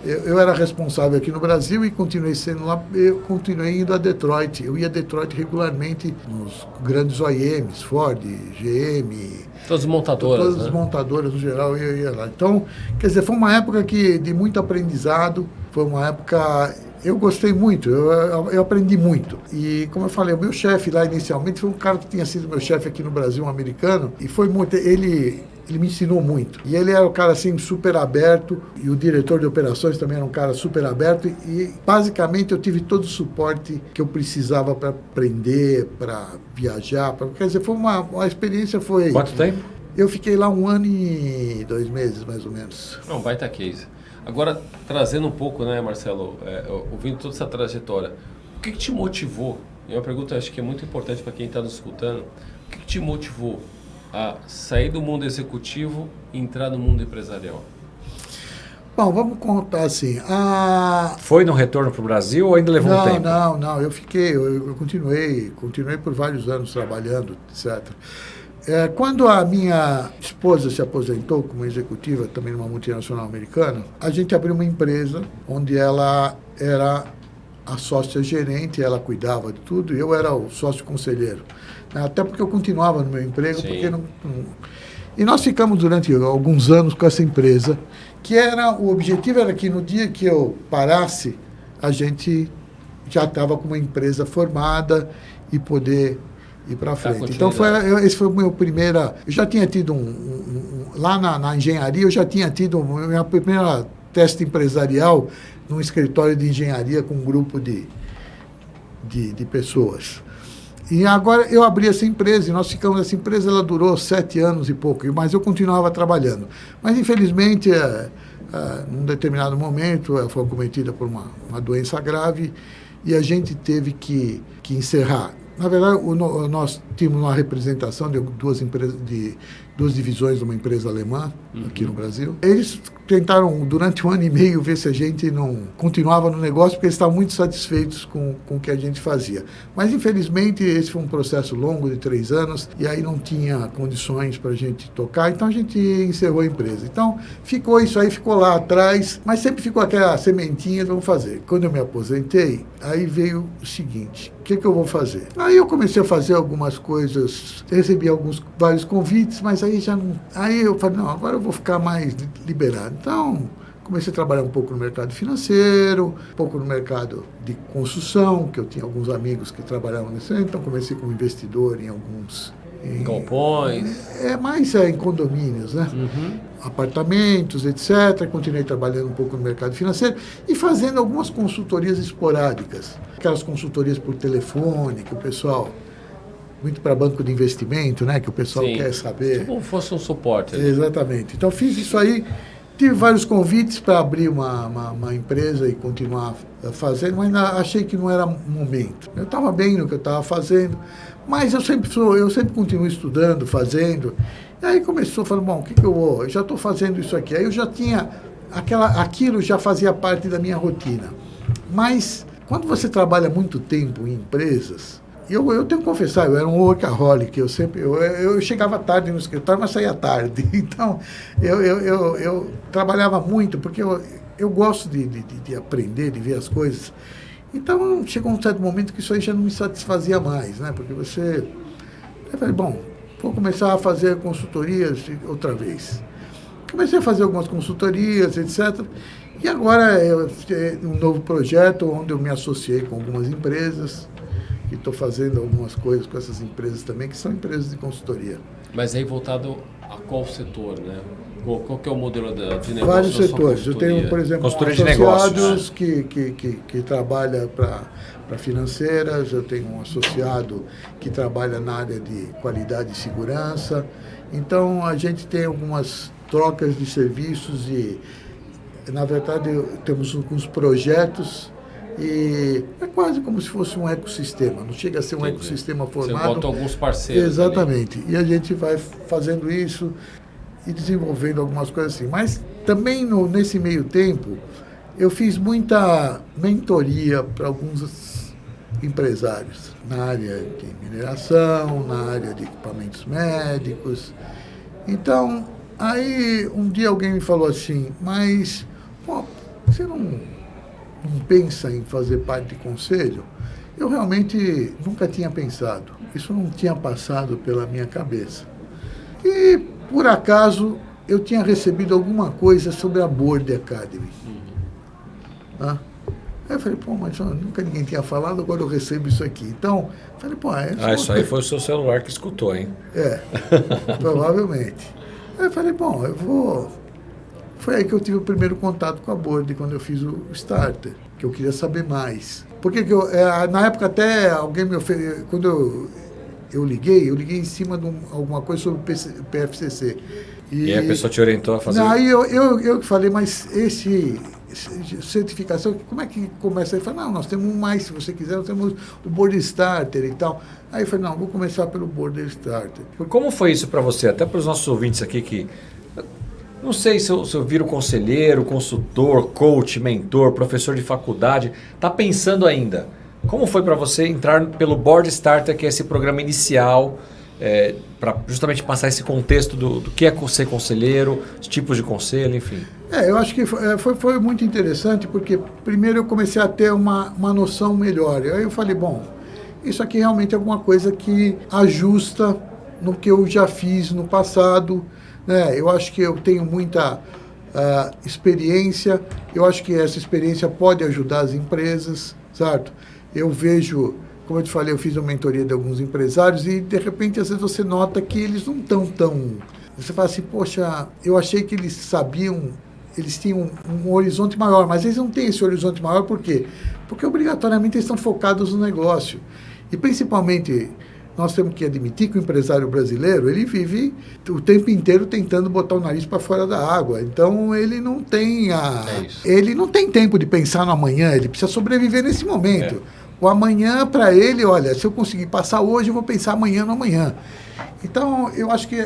eu era responsável aqui no Brasil e continuei sendo lá, eu continuei indo a Detroit. Eu ia a Detroit regularmente nos grandes OEMs, Ford, GM. Todas as montadoras. Todas as montadoras no geral, eu ia lá. Então, quer dizer, foi uma época de muito aprendizado, foi uma época. Eu gostei muito, eu aprendi muito. E, como eu falei, o meu chefe lá inicialmente foi um cara que tinha sido meu chefe aqui no Brasil, um americano, e foi muito. Ele me ensinou muito. E ele era um cara assim super aberto, e o diretor de operações também era um cara super aberto, e basicamente eu tive todo o suporte que eu precisava para aprender, para viajar. Quer dizer, foi uma experiência. Quanto tempo? Eu fiquei lá 1 ano e 2 meses, mais ou menos. Não, baita case. Agora, trazendo um pouco, né, Marcelo, ouvindo toda essa trajetória, o que te motivou? E uma pergunta acho que é muito importante para quem está nos escutando. O que te motivou a sair do mundo executivo e entrar no mundo empresarial? Bom, vamos contar assim. Foi no retorno para o Brasil ou ainda levou um tempo? Não. Eu continuei por vários anos trabalhando, etc. Quando a minha esposa se aposentou como executiva, também numa multinacional americana, a gente abriu uma empresa onde ela era a sócia gerente, ela cuidava de tudo, e eu era o sócio conselheiro. Até porque eu continuava no meu emprego, e nós ficamos durante alguns anos com essa empresa, o objetivo era que no dia que eu parasse, a gente já estava com uma empresa formada e poder ir para frente. Então, esse foi o meu primeiro. Eu já tinha tido lá na engenharia, eu já tinha tido minha primeira teste empresarial num escritório de engenharia com um grupo de pessoas. E agora eu abri essa empresa, e nós ficamos, essa empresa ela durou 7 anos e pouco, mas eu continuava trabalhando. Mas, infelizmente, num determinado momento, ela foi acometida por uma doença grave e a gente teve que encerrar. Na verdade, nós tínhamos uma representação de 2 empresas, de 2 divisões de uma empresa alemã aqui no Brasil. Eles tentaram, durante 1 ano e meio, ver se a gente não continuava no negócio, porque eles estavam muito satisfeitos com o que a gente fazia. Mas, infelizmente, esse foi um processo longo de 3 anos, e aí não tinha condições para a gente tocar, então a gente encerrou a empresa. Então, ficou isso aí, ficou lá atrás, mas sempre ficou aquela sementinha de vamos fazer. Quando eu me aposentei, aí veio o seguinte: o que eu vou fazer? Aí eu comecei a fazer algumas coisas, recebi vários convites, mas aí já não... Aí eu falei, não, agora eu vou ficar mais liberado. Então, comecei a trabalhar um pouco no mercado financeiro, um pouco no mercado de construção, que eu tinha alguns amigos que trabalhavam nesse, então comecei como investidor em alguns... Galpões. Mais em condomínios, né? Apartamentos, etc. Continuei trabalhando um pouco no mercado financeiro e fazendo algumas consultorias esporádicas. Aquelas consultorias por telefone, que o pessoal... Muito para banco de investimento, né? Que o pessoal quer saber. Como fosse um suporte. Exatamente. Então, fiz isso aí. Tive vários convites para abrir uma empresa e continuar fazendo, mas achei que não era momento. Eu estava bem no que eu estava fazendo, mas eu sempre continuo estudando, fazendo. E aí começou, falando, bom, o que eu vou? Eu já estou fazendo isso aqui. Aí eu já tinha, aquilo já fazia parte da minha rotina. Mas, quando você trabalha muito tempo em empresas, eu tenho que confessar, eu era um workaholic, eu chegava tarde no escritório, mas saía tarde. Então, eu trabalhava muito, porque eu gosto de aprender, de ver as coisas. Então, chegou um certo momento que isso aí já não me satisfazia mais, né? Porque eu falei, bom, vou começar a fazer consultorias outra vez. Comecei a fazer algumas consultorias, etc. E agora, um novo projeto, onde eu me associei com algumas empresas, e estou fazendo algumas coisas com essas empresas também, que são empresas de consultoria. Mas aí voltado a qual setor, né? Qual que é o modelo de negócio? Vários setores. Eu tenho, por exemplo, associados que trabalha para financeiras, eu tenho um associado que trabalha na área de qualidade e segurança. Então, a gente tem algumas trocas de serviços e, na verdade, temos alguns projetos. E é quase como se fosse um ecossistema, não chega a ser um ecossistema formado. Você bota alguns parceiros. Exatamente. Ali. E a gente vai fazendo isso e desenvolvendo algumas coisas assim. Mas também nesse meio tempo, eu fiz muita mentoria para alguns empresários na área de mineração, na área de equipamentos médicos. Então, aí um dia alguém me falou assim, mas você não pensa em fazer parte de conselho? Eu realmente nunca tinha pensado. Isso não tinha passado pela minha cabeça. E, por acaso, eu tinha recebido alguma coisa sobre a Board Academy. Aí eu falei, mas nunca ninguém tinha falado, agora eu recebo isso aqui. Então, falei, isso aí foi o seu celular que escutou, hein? Provavelmente. Aí eu falei, eu vou... Foi aí que eu tive o primeiro contato com a Board, quando eu fiz o Starter, que eu queria saber mais. Porque na época até alguém me ofereceu, quando eu liguei em cima de alguma coisa sobre o PFCC. E a pessoa te orientou a fazer? Aí eu falei, mas esse certificação, como é que começa? Ele falou, nós temos mais, se você quiser, nós temos o Board Starter e tal. Aí eu falei, vou começar pelo Board Starter. Como foi isso para você? Até para os nossos ouvintes aqui que... Não sei se eu viro conselheiro, consultor, coach, mentor, professor de faculdade. Está pensando ainda. Como foi para você entrar pelo Board Starter, que é esse programa inicial, para justamente passar esse contexto do que é ser conselheiro, os tipos de conselho, enfim? Eu acho que foi muito interessante, porque primeiro eu comecei a ter uma noção melhor. Aí eu falei, isso aqui realmente é alguma coisa que ajusta no que eu já fiz no passado. Eu acho que eu tenho muita experiência, eu acho que essa experiência pode ajudar as empresas, certo? Eu vejo, como eu te falei, eu fiz uma mentoria de alguns empresários e, de repente, às vezes você nota que eles não estão tão... Você fala assim, poxa, eu achei que eles sabiam, eles tinham um horizonte maior, mas eles não têm esse horizonte maior, por quê? Porque, obrigatoriamente, eles estão focados no negócio. E, principalmente... Nós temos que admitir que o empresário brasileiro, ele vive o tempo inteiro tentando botar o nariz para fora da água. Então, ele não tem tempo de pensar no amanhã, ele precisa sobreviver nesse momento. O amanhã, para ele, olha, se eu conseguir passar hoje, eu vou pensar amanhã no amanhã. Então, eu acho que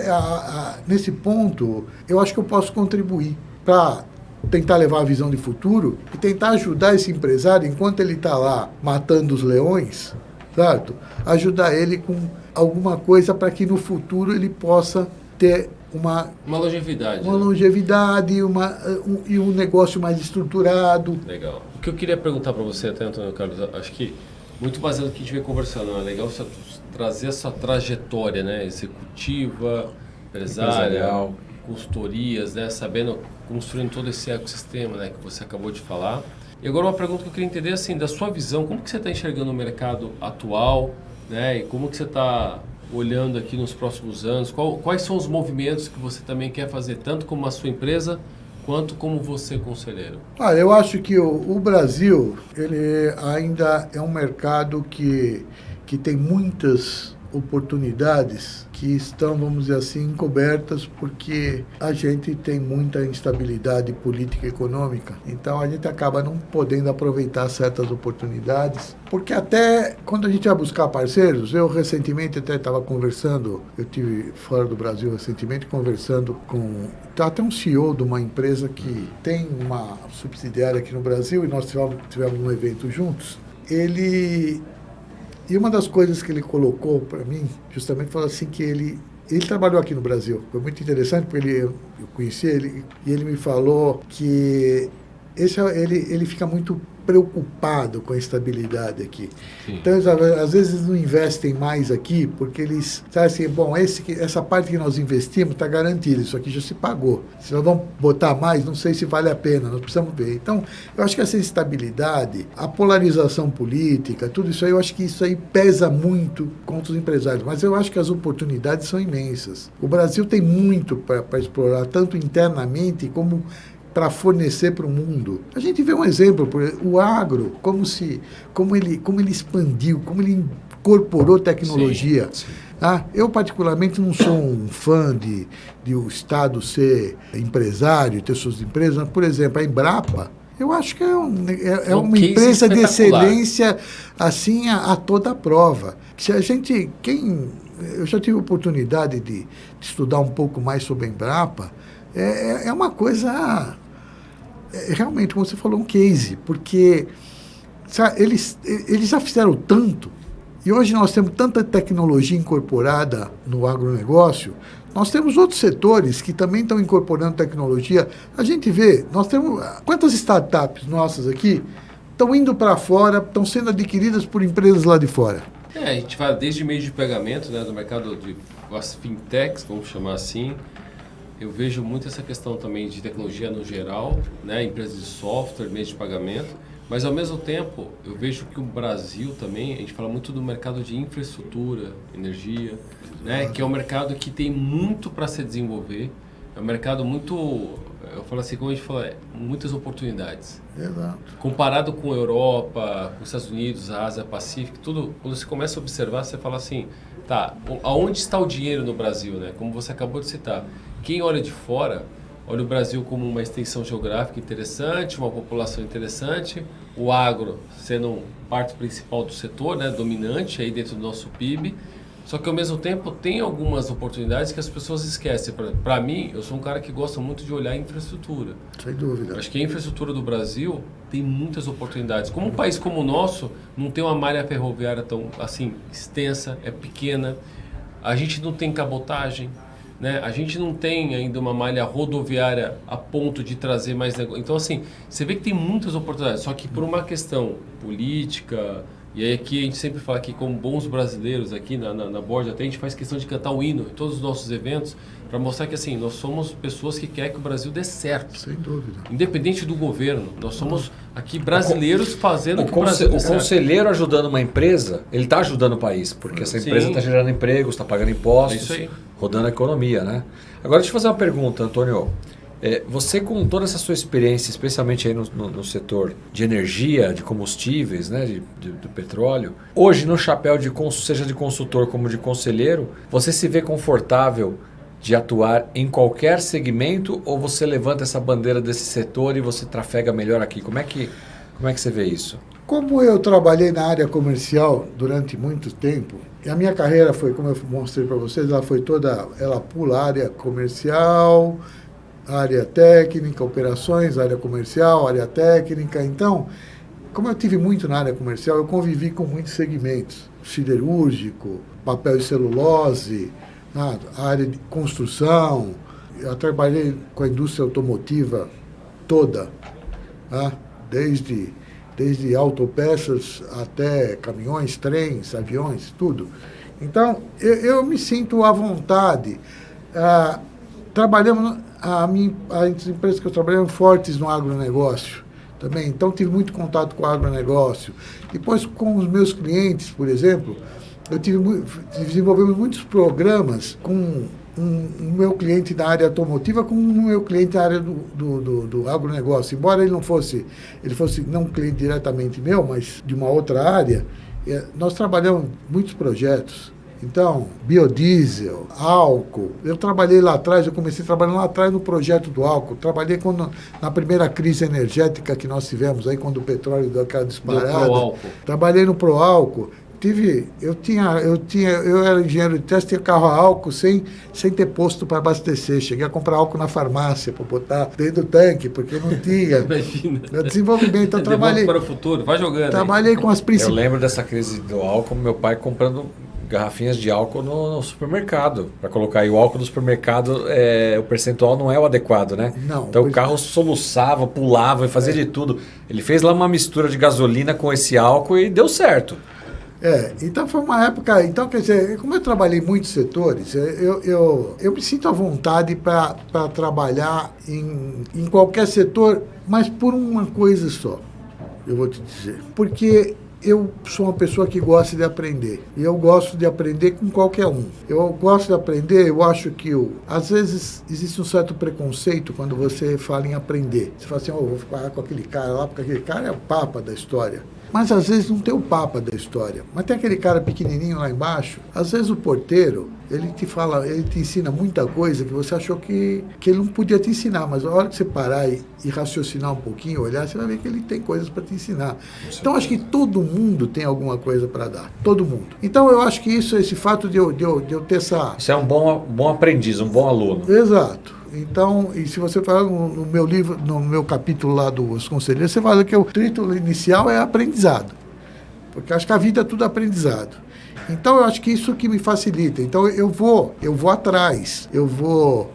nesse ponto, eu acho que eu posso contribuir para tentar levar a visão de futuro e tentar ajudar esse empresário, enquanto ele está lá matando os leões, certo? Ajudar ele com alguma coisa para que no futuro ele possa ter uma longevidade. Uma longevidade e um negócio mais estruturado. Legal. O que eu queria perguntar para você até, Antônio Carlos, acho que muito baseado no que a gente vem conversando, é legal você trazer essa trajetória, né? Executiva, empresarial, consultorias, né? Sabendo, construindo todo esse ecossistema, né? Que você acabou de falar. E agora uma pergunta que eu queria entender, assim, da sua visão, como que você está enxergando o mercado atual, né? E como que você está olhando aqui nos próximos anos? Quais são os movimentos que você também quer fazer, tanto como a sua empresa, quanto como você, conselheiro? Eu acho que o Brasil, ele ainda é um mercado que tem muitas oportunidades que estão, vamos dizer assim, encobertas porque a gente tem muita instabilidade política e econômica. Então, a gente acaba não podendo aproveitar certas oportunidades. Porque até quando a gente vai buscar parceiros, eu recentemente até estava conversando, eu estive fora do Brasil recentemente conversando com até um CEO de uma empresa que tem uma subsidiária aqui no Brasil e nós tivemos um evento juntos. E uma das coisas que ele colocou para mim, justamente, foi assim que ele trabalhou aqui no Brasil. Foi muito interessante, porque eu conheci ele e ele me falou que ele fica muito preocupado com a estabilidade aqui. Sim. Então, às vezes, não investem mais aqui, porque eles sabem assim, bom, essa parte que nós investimos está garantida, isso aqui já se pagou. Se nós vamos botar mais, não sei se vale a pena, nós precisamos ver. Então, eu acho que essa instabilidade, a polarização política, tudo isso aí, eu acho que isso aí pesa muito contra os empresários, mas eu acho que as oportunidades são imensas. O Brasil tem muito para explorar, tanto internamente como para fornecer para o mundo. A gente vê um exemplo, o agro, como ele expandiu, como ele incorporou tecnologia. Sim, sim. Eu, particularmente, não sou um fã de o Estado ser empresário, ter suas empresas, mas, por exemplo, a Embrapa, eu acho que é uma empresa de excelência assim, a toda a prova. Se a gente, eu já tive a oportunidade de estudar um pouco mais sobre a Embrapa, é uma coisa... realmente, como você falou, um case, porque sabe, eles já fizeram tanto, e hoje nós temos tanta tecnologia incorporada no agronegócio, nós temos outros setores que também estão incorporando tecnologia. A gente vê, nós temos quantas startups nossas aqui estão indo para fora, estão sendo adquiridas por empresas lá de fora. A gente fala desde meio de pagamento, né, do mercado de as fintechs, vamos chamar assim. Eu vejo muito essa questão também de tecnologia no geral, né? Empresas de software, meios de pagamento, mas ao mesmo tempo eu vejo que o Brasil também, a gente fala muito do mercado de infraestrutura, energia, né? Que é um mercado que tem muito para se desenvolver, é um mercado muito, eu falo assim, como a gente fala, muitas oportunidades. Exato. Comparado com a Europa, com os Estados Unidos, a Ásia, Pacífico, tudo, quando você começa a observar, você fala assim, tá, aonde está o dinheiro no Brasil, né? Como você acabou de citar. Quem olha de fora, olha o Brasil como uma extensão geográfica interessante, uma população interessante, o agro sendo parte principal do setor, né, dominante aí dentro do nosso PIB, só que ao mesmo tempo tem algumas oportunidades que as pessoas esquecem. Para mim, eu sou um cara que gosta muito de olhar a infraestrutura. Sem dúvida. Eu acho que a infraestrutura do Brasil tem muitas oportunidades. Como um país como o nosso, não tem uma malha ferroviária tão assim extensa, é pequena, a gente não tem cabotagem, né? A gente não tem ainda uma malha rodoviária a ponto de trazer mais negócio. Então, assim, você vê que tem muitas oportunidades, só que por uma questão política, e aí aqui a gente sempre fala que como bons brasileiros aqui na Board, até a gente faz questão de cantar o hino em todos os nossos eventos, para mostrar que assim, nós somos pessoas que querem que o Brasil dê certo. Sem dúvida. Independente do governo, nós somos aqui brasileiros fazendo o que o Brasil dê certo. O conselheiro ajudando uma empresa, ele está ajudando o país, porque essa empresa está gerando empregos, está pagando impostos, rodando a economia, né? Agora deixa eu fazer uma pergunta, Antônio. Você, com toda essa sua experiência, especialmente aí no setor de energia, de combustíveis, né, do petróleo, hoje no chapéu, seja de consultor como de conselheiro, você se vê confortável de atuar em qualquer segmento ou você levanta essa bandeira desse setor e você trafega melhor aqui? Como é que você vê isso? Como eu trabalhei na área comercial durante muito tempo, e a minha carreira foi, como eu mostrei para vocês, ela pula área comercial, área técnica, operações, área comercial, área técnica. Então, como eu tive muito na área comercial, eu convivi com muitos segmentos, siderúrgico, papel e celulose, a área de construção. Eu trabalhei com a indústria automotiva toda, desde autopeças até caminhões, trens, aviões, tudo. Então, eu me sinto à vontade. Trabalhamos, as empresas que eu trabalhei trabalham fortes no agronegócio também, então tive muito contato com o agronegócio. Depois, com os meus clientes, por exemplo, desenvolvemos muitos programas com o meu cliente da área automotiva com o meu cliente da área do agronegócio. Embora ele fosse não um cliente diretamente meu, mas de uma outra área, nós trabalhamos muitos projetos. Então, biodiesel, álcool. Eu trabalhei lá atrás, eu comecei trabalhando lá atrás no projeto do álcool. Trabalhei na primeira crise energética que nós tivemos, aí quando o petróleo deu aquela disparada. Trabalhei no Proálcool. Eu era engenheiro de teste, tinha carro a álcool sem ter posto para abastecer. Cheguei a comprar álcool na farmácia para botar dentro do tanque, porque não tinha. Imagina. Desenvolvimento, então trabalhei. Para o futuro, vai jogando. Trabalhei com as principais. Eu lembro dessa crise do álcool, meu pai comprando garrafinhas de álcool no supermercado, para colocar. E o álcool do supermercado, o percentual não é o adequado, né? Não. Então o carro soluçava, pulava e fazia de tudo. Ele fez lá uma mistura de gasolina com esse álcool e deu certo. Então foi uma época, então quer dizer, como eu trabalhei em muitos setores, eu me sinto à vontade para trabalhar em qualquer setor, mas por uma coisa só, eu vou te dizer. Porque eu sou uma pessoa que gosta de aprender, e eu gosto de aprender com qualquer um. Eu gosto de aprender, eu acho que às vezes existe um certo preconceito quando você fala em aprender. Você fala assim, eu vou falar com aquele cara lá, porque aquele cara é o papa da história. Mas às vezes não tem o papa da história. Mas tem aquele cara pequenininho lá embaixo. Às vezes o porteiro, ele te ensina muita coisa que você achou que ele não podia te ensinar. Mas a hora que você parar e raciocinar um pouquinho, olhar, você vai ver que ele tem coisas para te ensinar. Então acho que todo mundo tem alguma coisa para dar. Todo mundo. Então eu acho que esse fato de eu ter essa... Você é um bom aprendiz, um bom aluno. Exato. Então, e se você falar no meu livro, no meu capítulo lá dos conselheiros, você fala que o título inicial é aprendizado. Porque acho que a vida é tudo aprendizado. Então, eu acho que isso que me facilita. Então, eu vou atrás, eu vou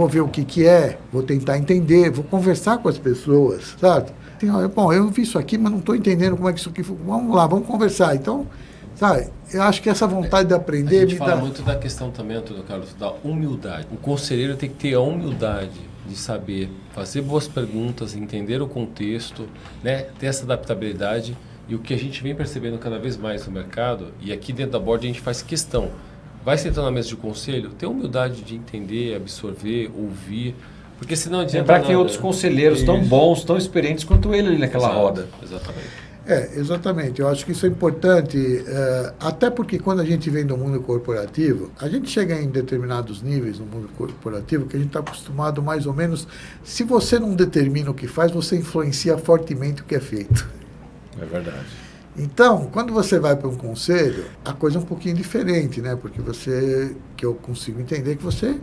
ver o que é, vou tentar entender, vou conversar com as pessoas, sabe? Assim, bom, eu vi isso aqui, mas não estou entendendo como é que isso aqui... Vamos lá, vamos conversar. Então, sabe, eu acho que essa vontade de aprender... A gente fala muito da questão também, Antônio Carlos, da humildade. O conselheiro tem que ter a humildade de saber fazer boas perguntas, entender o contexto, né, ter essa adaptabilidade. E o que a gente vem percebendo cada vez mais no mercado, e aqui dentro da Board a gente faz questão, vai sentando na mesa de conselho, ter humildade de entender, absorver, ouvir, porque senão adianta lembrar que tem nada. outros conselheiros tão bons, tão experientes quanto ele ali naquela roda. Exatamente. Exatamente. Eu acho que isso é importante, até porque quando a gente vem do mundo corporativo, a gente chega em determinados níveis no mundo corporativo que a gente está acostumado mais ou menos, se você não determina o que faz, você influencia fortemente o que é feito. É verdade. Então, quando você vai para um conselho, a coisa é um pouquinho diferente, né? Porque que eu consigo entender que você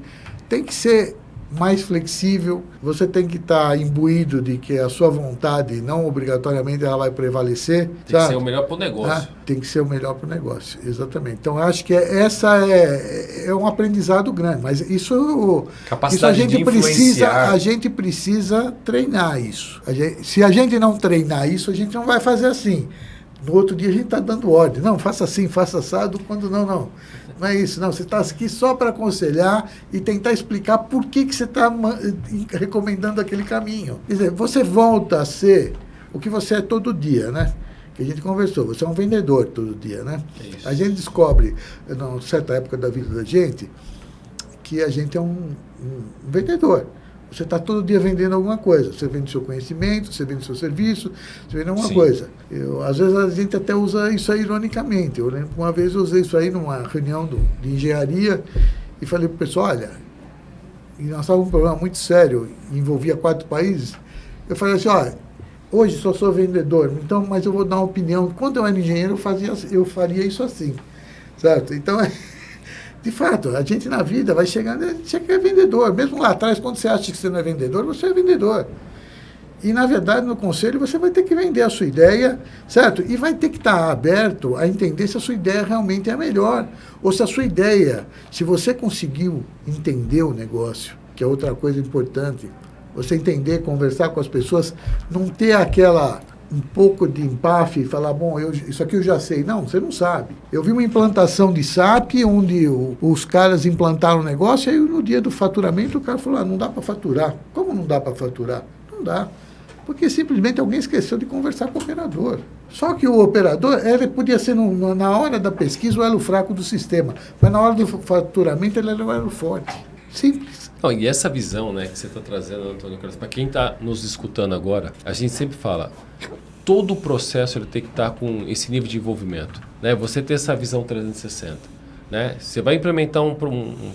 tem que ser mais flexível, você tem que estar imbuído de que a sua vontade não obrigatoriamente ela vai prevalecer. Tem que ser o melhor para o negócio. Tem que ser o melhor para o negócio, exatamente. Então, eu acho que essa é um aprendizado grande, mas isso a gente precisa treinar isso. Se a gente não treinar isso, a gente não vai fazer assim. No outro dia a gente está dando ordem. Não, faça assim, faça assado, quando não. Não é isso, não. Você está aqui só para aconselhar e tentar explicar por que você está recomendando aquele caminho. Quer dizer, você volta a ser o que você é todo dia, né? Que a gente conversou. Você é um vendedor todo dia, né? A gente descobre, em certa época da vida da gente, que a gente é um vendedor. Você está todo dia vendendo alguma coisa. Você vende seu conhecimento, você vende seu serviço, você vende alguma coisa. Às vezes a gente até usa isso aí ironicamente. Eu lembro que uma vez eu usei isso aí numa reunião de engenharia e falei para o pessoal, olha, e nós estávamos com um problema muito sério, envolvia 4 países. Eu falei assim, olha, Hoje só sou vendedor, então, mas eu vou dar uma opinião. Quando eu era engenheiro, eu faria isso assim, certo? Então, de fato, a gente na vida vai chegando, a gente é vendedor. Mesmo lá atrás, quando você acha que você não é vendedor, você é vendedor. E, na verdade, no conselho, você vai ter que vender a sua ideia, certo? E vai ter que estar aberto a entender se a sua ideia realmente é a melhor. Ou se a sua ideia, se você conseguiu entender o negócio, que é outra coisa importante, você entender, conversar com as pessoas, não ter aquela um pouco de empafe e falar, bom, isso aqui eu já sei. Não, você não sabe. Eu vi uma implantação de SAP, onde os caras implantaram o negócio, e aí no dia do faturamento o cara falou, não dá para faturar. Como não dá para faturar? Não dá. Porque simplesmente alguém esqueceu de conversar com o operador. Só que o operador, ele podia ser, na hora da pesquisa, o elo fraco do sistema, mas na hora do faturamento ele era o elo forte. Simples. Não, e essa visão, né, que você está trazendo, Antônio Carlos, para quem está nos escutando agora, a gente sempre fala, todo o processo ele tem que estar com esse nível de envolvimento, né? Você ter essa visão 360, né? Você vai implementar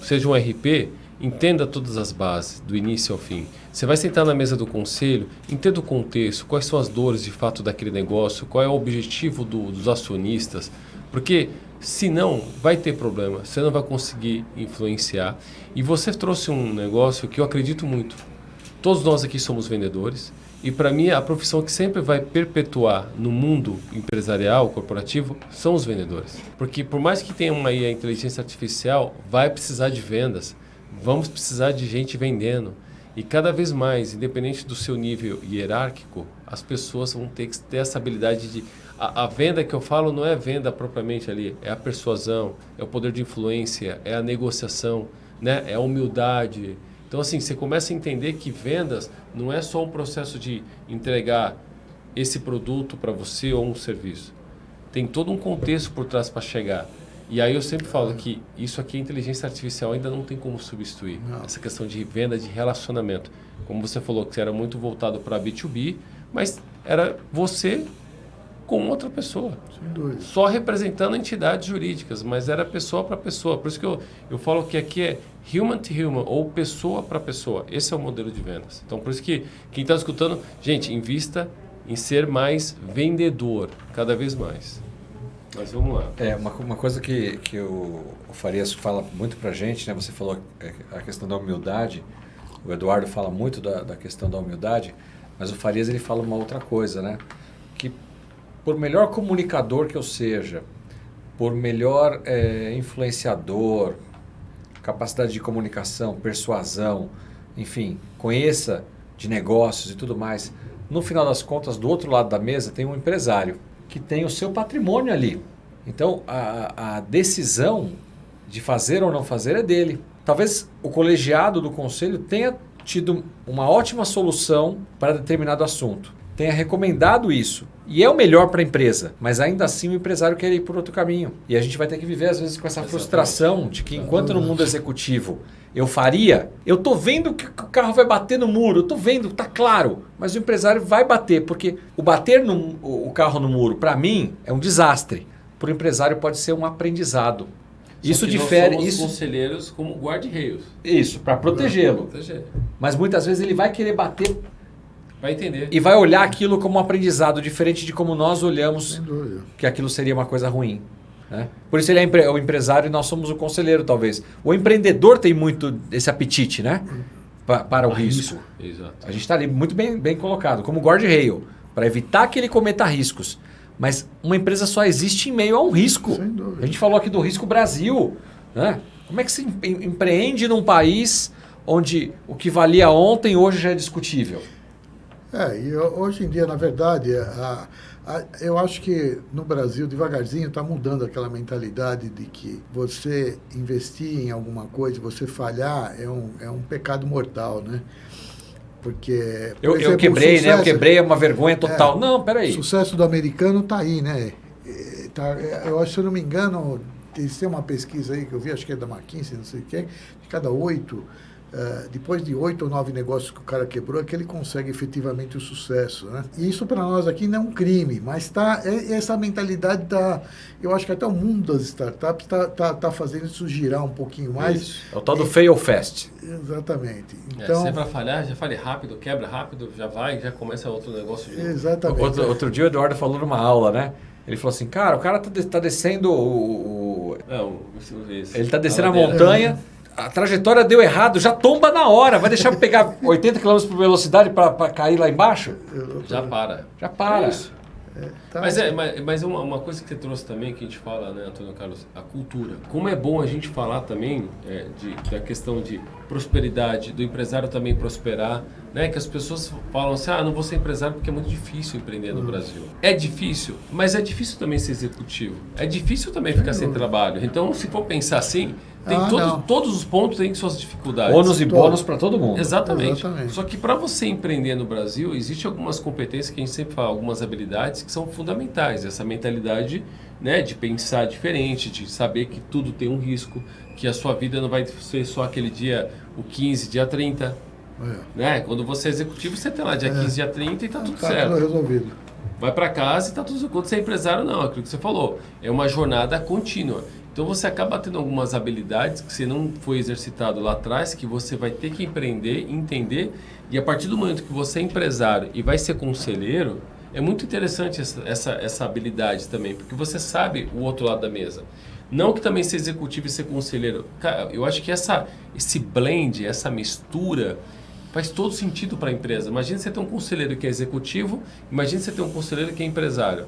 seja um RP, entenda todas as bases, do início ao fim. Você vai sentar na mesa do conselho, entenda o contexto, quais são as dores de fato daquele negócio, qual é o objetivo dos acionistas, porque senão vai ter problema, você não vai conseguir influenciar. E você trouxe um negócio que eu acredito muito. Todos nós aqui somos vendedores e para mim a profissão que sempre vai perpetuar no mundo empresarial, corporativo, são os vendedores. Porque por mais que tenha aí a inteligência artificial, vai precisar de vendas, vamos precisar de gente vendendo. E cada vez mais, independente do seu nível hierárquico, as pessoas vão ter que ter essa habilidade de... A venda que eu falo não é venda propriamente ali, é a persuasão, é o poder de influência, é a negociação, né? É a humildade. Então, assim, você começa a entender que vendas não é só um processo de entregar esse produto para você ou um serviço. Tem todo um contexto por trás para chegar. E aí eu sempre falo que isso aqui, a inteligência artificial ainda não tem como substituir. Não. Essa questão de venda, de relacionamento. Como você falou, que era muito voltado para B2B, mas era você com outra pessoa. Sem dúvida. Só representando entidades jurídicas, mas era pessoa para pessoa. Por isso que eu falo que aqui é human to human, ou pessoa para pessoa. Esse é o modelo de vendas. Então, por isso que quem está escutando, gente, invista em ser mais vendedor, cada vez mais. Mas vamos lá. Uma coisa que o Farias fala muito pra gente, né? Você falou a questão da humildade, o Eduardo fala muito da questão da humildade, mas o Farias ele fala uma outra coisa, né? Que por melhor comunicador que eu seja, por melhor influenciador, capacidade de comunicação, persuasão, enfim, conheça de negócios e tudo mais, no final das contas, do outro lado da mesa tem um empresário que tem o seu patrimônio ali. Então, a decisão de fazer ou não fazer é dele. Talvez o colegiado do conselho tenha tido uma ótima solução para determinado assunto, tenha recomendado isso, e é o melhor para a empresa, mas ainda assim o empresário quer ir por outro caminho. E a gente vai ter que viver, às vezes, com essa frustração de que, enquanto no mundo executivo eu faria, eu estou vendo que o carro vai bater no muro, eu estou vendo, está claro, mas o empresário vai bater, porque o carro no muro, para mim, é um desastre. Para o empresário pode ser um aprendizado. Isso difere. Nós somos conselheiros como guarda-reios. Isso, para protegê-lo. Mas muitas vezes ele vai querer bater. Vai entender. E vai olhar aquilo como um aprendizado, diferente de como nós olhamos que aquilo seria uma coisa ruim. Né? Por isso ele é o empresário e nós somos o conselheiro, talvez. O empreendedor tem muito esse apetite, né? Para o risco. Exato. A gente está ali muito bem colocado, como guarda-reio, para evitar que ele cometa riscos. Mas uma empresa só existe em meio a um risco. Sem dúvida. A gente falou aqui do risco Brasil. Né? Como é que se empreende num país onde o que valia ontem hoje já é discutível? E hoje em dia, na verdade, eu acho que no Brasil, devagarzinho, está mudando aquela mentalidade de que você investir em alguma coisa, você falhar, é um pecado mortal, né? Porque, por exemplo, eu quebrei, sucesso, né? Eu quebrei, é uma vergonha total. Não, peraí. O sucesso do americano está aí, né? Eu acho, se eu não me engano, tem uma pesquisa aí que eu vi, acho que é da McKinsey, não sei o que, de cada 8 depois de 8 ou 9 negócios que o cara quebrou, é que ele consegue efetivamente o sucesso, né? E isso para nós aqui não é um crime, mas essa mentalidade eu acho que até o mundo das startups tá fazendo isso girar um pouquinho mais. Isso. É o tal do fail fast. Exatamente. Então, se é para falhar, já fale rápido, quebra rápido, já começa outro negócio de novo. Exatamente. Outro dia o Eduardo falou numa aula, né? Ele falou assim, cara, o cara tá descendo ele tá descendo a montanha, a trajetória deu errado, já tomba na hora, vai deixar pegar 80 km por velocidade para cair lá embaixo? Já para. Já para. É isso. Mas uma coisa que você trouxe também, que a gente fala, né, Antônio Carlos, a cultura. Como é bom a gente falar também da questão de prosperidade, do empresário também prosperar, né? Que as pessoas falam assim, não vou ser empresário porque é muito difícil empreender no Brasil. É difícil, mas é difícil também ser executivo. É difícil também ficar sem trabalho. Então, se for pensar assim, todos os pontos têm suas dificuldades. Ônus e bônus para todo mundo. Exatamente. Só que para você empreender no Brasil, existem algumas competências que a gente sempre fala, algumas habilidades que são fundamentais. Essa mentalidade, né, de pensar diferente, de saber que tudo tem um risco, que a sua vida não vai ser só aquele dia, o 15, dia 30. Né? Quando você é executivo, você tem lá dia 15, dia 30 e está tudo certo. Tudo resolvido. Vai para casa e está tudo certo. Quando você é empresário, não. Aquilo que você falou. É uma jornada contínua. Então você acaba tendo algumas habilidades que você não foi exercitado lá atrás, que você vai ter que empreender, entender. E a partir do momento que você é empresário e vai ser conselheiro, é muito interessante essa habilidade também, porque você sabe o outro lado da mesa. Não que também ser executivo e ser conselheiro. Cara, eu acho que esse blend, essa mistura, faz todo sentido para a empresa. Imagina você ter um conselheiro que é executivo, imagina você ter um conselheiro que é empresário.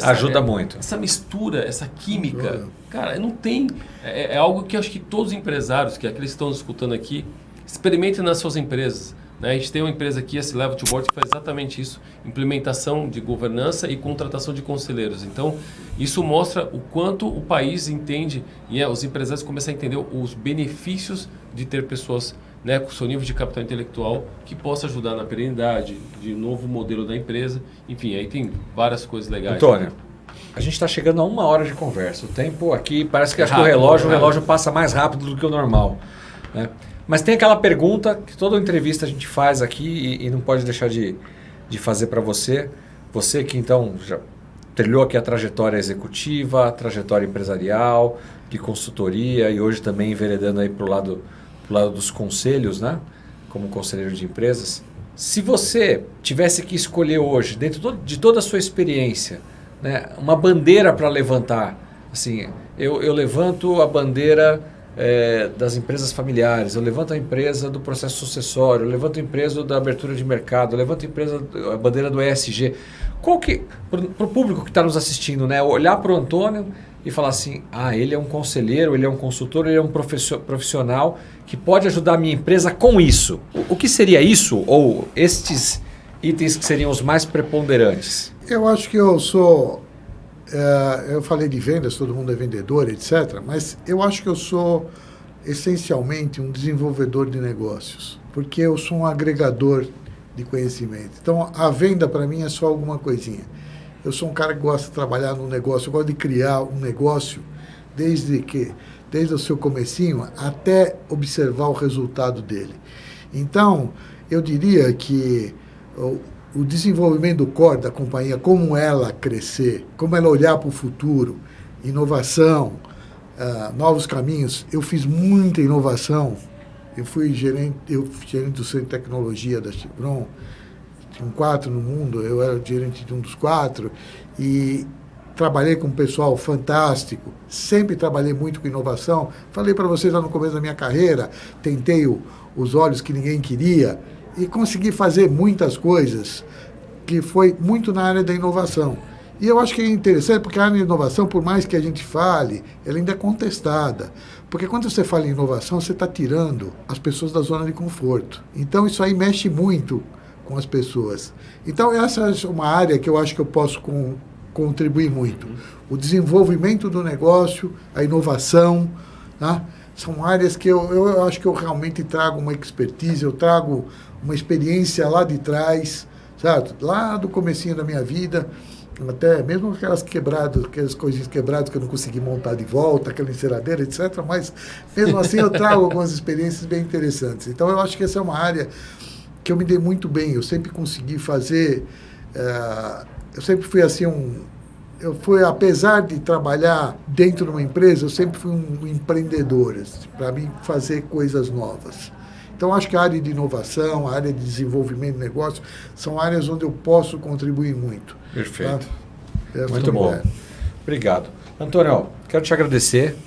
Ajuda muito. Essa mistura, essa química, cara, não tem... É algo que eu acho que todos os empresários, que aqueles que estão escutando aqui, experimentem nas suas empresas. Né? A gente tem uma empresa aqui, a Level to Board, que faz exatamente isso. Implementação de governança e contratação de conselheiros. Então, isso mostra o quanto o país entende e os empresários começam a entender os benefícios de ter pessoas, né, com o seu nível de capital intelectual que possa ajudar na perenidade, de novo modelo da empresa. Enfim, aí tem várias coisas legais. Antônio, a gente está chegando a 1 hora de conversa. O tempo aqui parece que acho que o relógio passa mais rápido do que o normal. Né? Mas tem aquela pergunta que toda entrevista a gente faz aqui e não pode deixar de fazer para você. Você que então já trilhou aqui a trajetória executiva, a trajetória empresarial, de consultoria e hoje também enveredando aí para o lado dos conselhos, né? Como conselheiro de empresas. Se você tivesse que escolher hoje, dentro de toda a sua experiência, né, uma bandeira para levantar, assim, eu levanto a bandeira das empresas familiares, eu levanto a empresa do processo sucessório, eu levanto a empresa da abertura de mercado, eu levanto a bandeira do ESG. Qual que, para o público que está nos assistindo, né, olhar para o Antônio e falar assim, ele é um conselheiro, ele é um consultor, ele é um profissional que pode ajudar a minha empresa com isso. O que seria isso ou estes itens que seriam os mais preponderantes? Eu acho que eu sou... eu falei de vendas, todo mundo é vendedor, etc. Mas eu acho que eu sou essencialmente um desenvolvedor de negócios, porque eu sou um agregador de conhecimento. Então, a venda para mim é só alguma coisinha. Eu sou um cara que gosta de trabalhar no negócio, eu gosto de criar um negócio desde o seu comecinho até observar o resultado dele. Então, eu diria que o desenvolvimento do core da companhia, como ela crescer, como ela olhar para o futuro, inovação, novos caminhos. Eu fiz muita inovação. Eu fui gerente do Centro de Tecnologia da Chevron, tinham 4 no mundo, eu era gerente de um dos 4, e trabalhei com um pessoal fantástico, sempre trabalhei muito com inovação. Falei para vocês lá no começo da minha carreira, tentei os olhos que ninguém queria, e consegui fazer muitas coisas, que foi muito na área da inovação. E eu acho que é interessante, porque a área de inovação, por mais que a gente fale, ela ainda é contestada. Porque quando você fala em inovação, você está tirando as pessoas da zona de conforto. Então, isso aí mexe muito com as pessoas. Então, essa é uma área que eu acho que eu posso contribuir muito. O desenvolvimento do negócio, a inovação, tá? São áreas que eu acho que eu realmente trago uma expertise, eu trago uma experiência lá de trás, certo? Lá do comecinho da minha vida, até mesmo aquelas coisinhas quebradas que eu não consegui montar de volta, aquela enceradeira, etc. Mas mesmo assim eu trago algumas experiências bem interessantes. Então eu acho que essa é uma área que eu me dei muito bem. Eu sempre consegui fazer, eu sempre fui assim apesar de trabalhar dentro de uma empresa, eu sempre fui um empreendedor, assim, para mim fazer coisas novas. Então, acho que a área de inovação, a área de desenvolvimento de negócio, são áreas onde eu posso contribuir muito. Perfeito. Tá? Muito bom. Obrigado. Antônio, quero te agradecer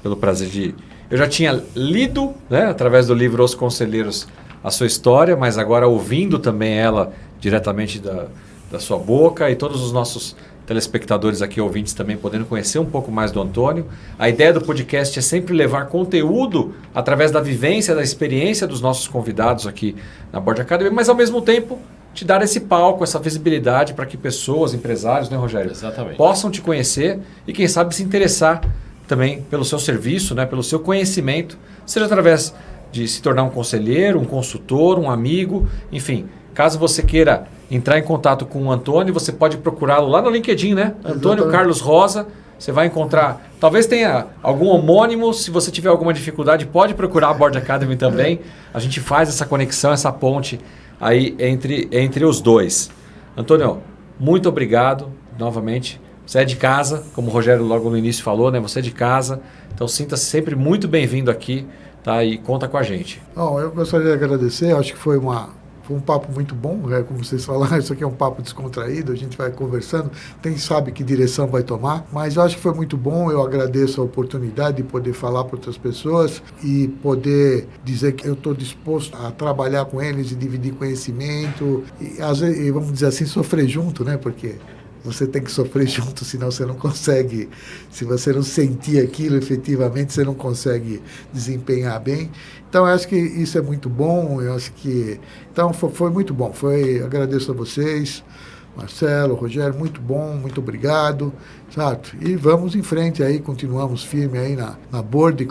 pelo prazer de... Eu já tinha lido, né, através do livro Os Conselheiros, a sua história, mas agora ouvindo também ela diretamente da sua boca e todos os nossos telespectadores aqui, ouvintes também, podendo conhecer um pouco mais do Antônio. A ideia do podcast é sempre levar conteúdo através da vivência, da experiência dos nossos convidados aqui na Board Academy, mas ao mesmo tempo te dar esse palco, essa visibilidade para que pessoas, empresários, né, Rogério? Exatamente. Possam te conhecer e quem sabe se interessar também pelo seu serviço, né, pelo seu conhecimento, seja através de se tornar um conselheiro, um consultor, um amigo, enfim. Caso você queira entrar em contato com o Antônio, você pode procurá-lo lá no LinkedIn, né? Antônio Carlos Rosa. Você vai encontrar... Talvez tenha algum homônimo. Se você tiver alguma dificuldade, pode procurar a Board Academy também. A gente faz essa conexão, essa ponte aí entre os dois. Antônio, muito obrigado novamente. Você é de casa, como o Rogério logo no início falou, né? Você é de casa. Então sinta-se sempre muito bem-vindo aqui, tá? E conta com a gente. Bom, eu gostaria de agradecer. Acho que foi um papo muito bom, como vocês falaram, isso aqui é um papo descontraído, a gente vai conversando, quem sabe que direção vai tomar, mas eu acho que foi muito bom, eu agradeço a oportunidade de poder falar para outras pessoas e poder dizer que eu estou disposto a trabalhar com eles e dividir conhecimento e, às vezes, vamos dizer assim, sofrer junto, né, porque você tem que sofrer junto, senão você não consegue, se você não sentir aquilo efetivamente, você não consegue desempenhar bem. Então, eu acho que isso é muito bom, então foi muito bom, agradeço a vocês, Marcelo, Rogério, muito bom, muito obrigado, certo? E vamos em frente aí, continuamos firme aí na board,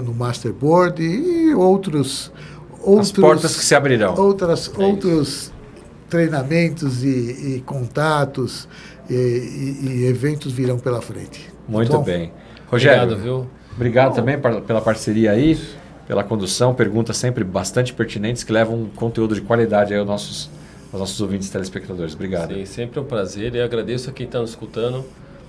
no Master Board e outros... As portas que se abrirão. Outros treinamentos e contatos e eventos virão pela frente. Muito bem. Rogério, obrigado, viu? Obrigado também pela parceria aí, pela condução, perguntas sempre bastante pertinentes que levam um conteúdo de qualidade aí aos nossos ouvintes e telespectadores. Obrigado. Sim, sempre um prazer e agradeço a quem está nos escutando.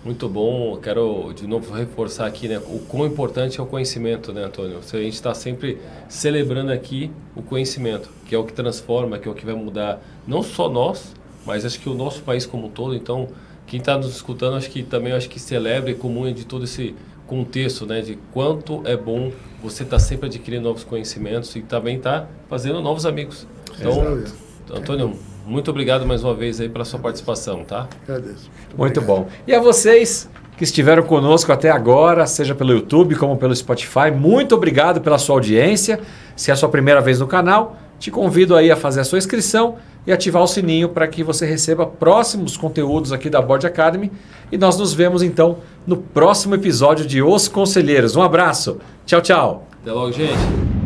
Muito bom. Quero de novo reforçar aqui, né, o quão importante é o conhecimento, né, Antônio? A gente está sempre celebrando aqui o conhecimento, que é o que transforma, que é o que vai mudar não só nós, mas acho que o nosso país como um todo. Então, quem está nos escutando, acho que celebra e comunha de todo esse contexto, né, de quanto é bom você estar sempre adquirindo novos conhecimentos e também estar fazendo novos amigos. Então, Antônio, muito obrigado mais uma vez aí pela sua participação, tá? Agradeço. Muito bom. E a vocês que estiveram conosco até agora, seja pelo YouTube como pelo Spotify, muito obrigado pela sua audiência. Se é a sua primeira vez no canal, te convido aí a fazer a sua inscrição e ativar o sininho para que você receba próximos conteúdos aqui da Board Academy. E nós nos vemos então no próximo episódio de Os Conselheiros. Um abraço. Tchau, tchau. Até logo, gente.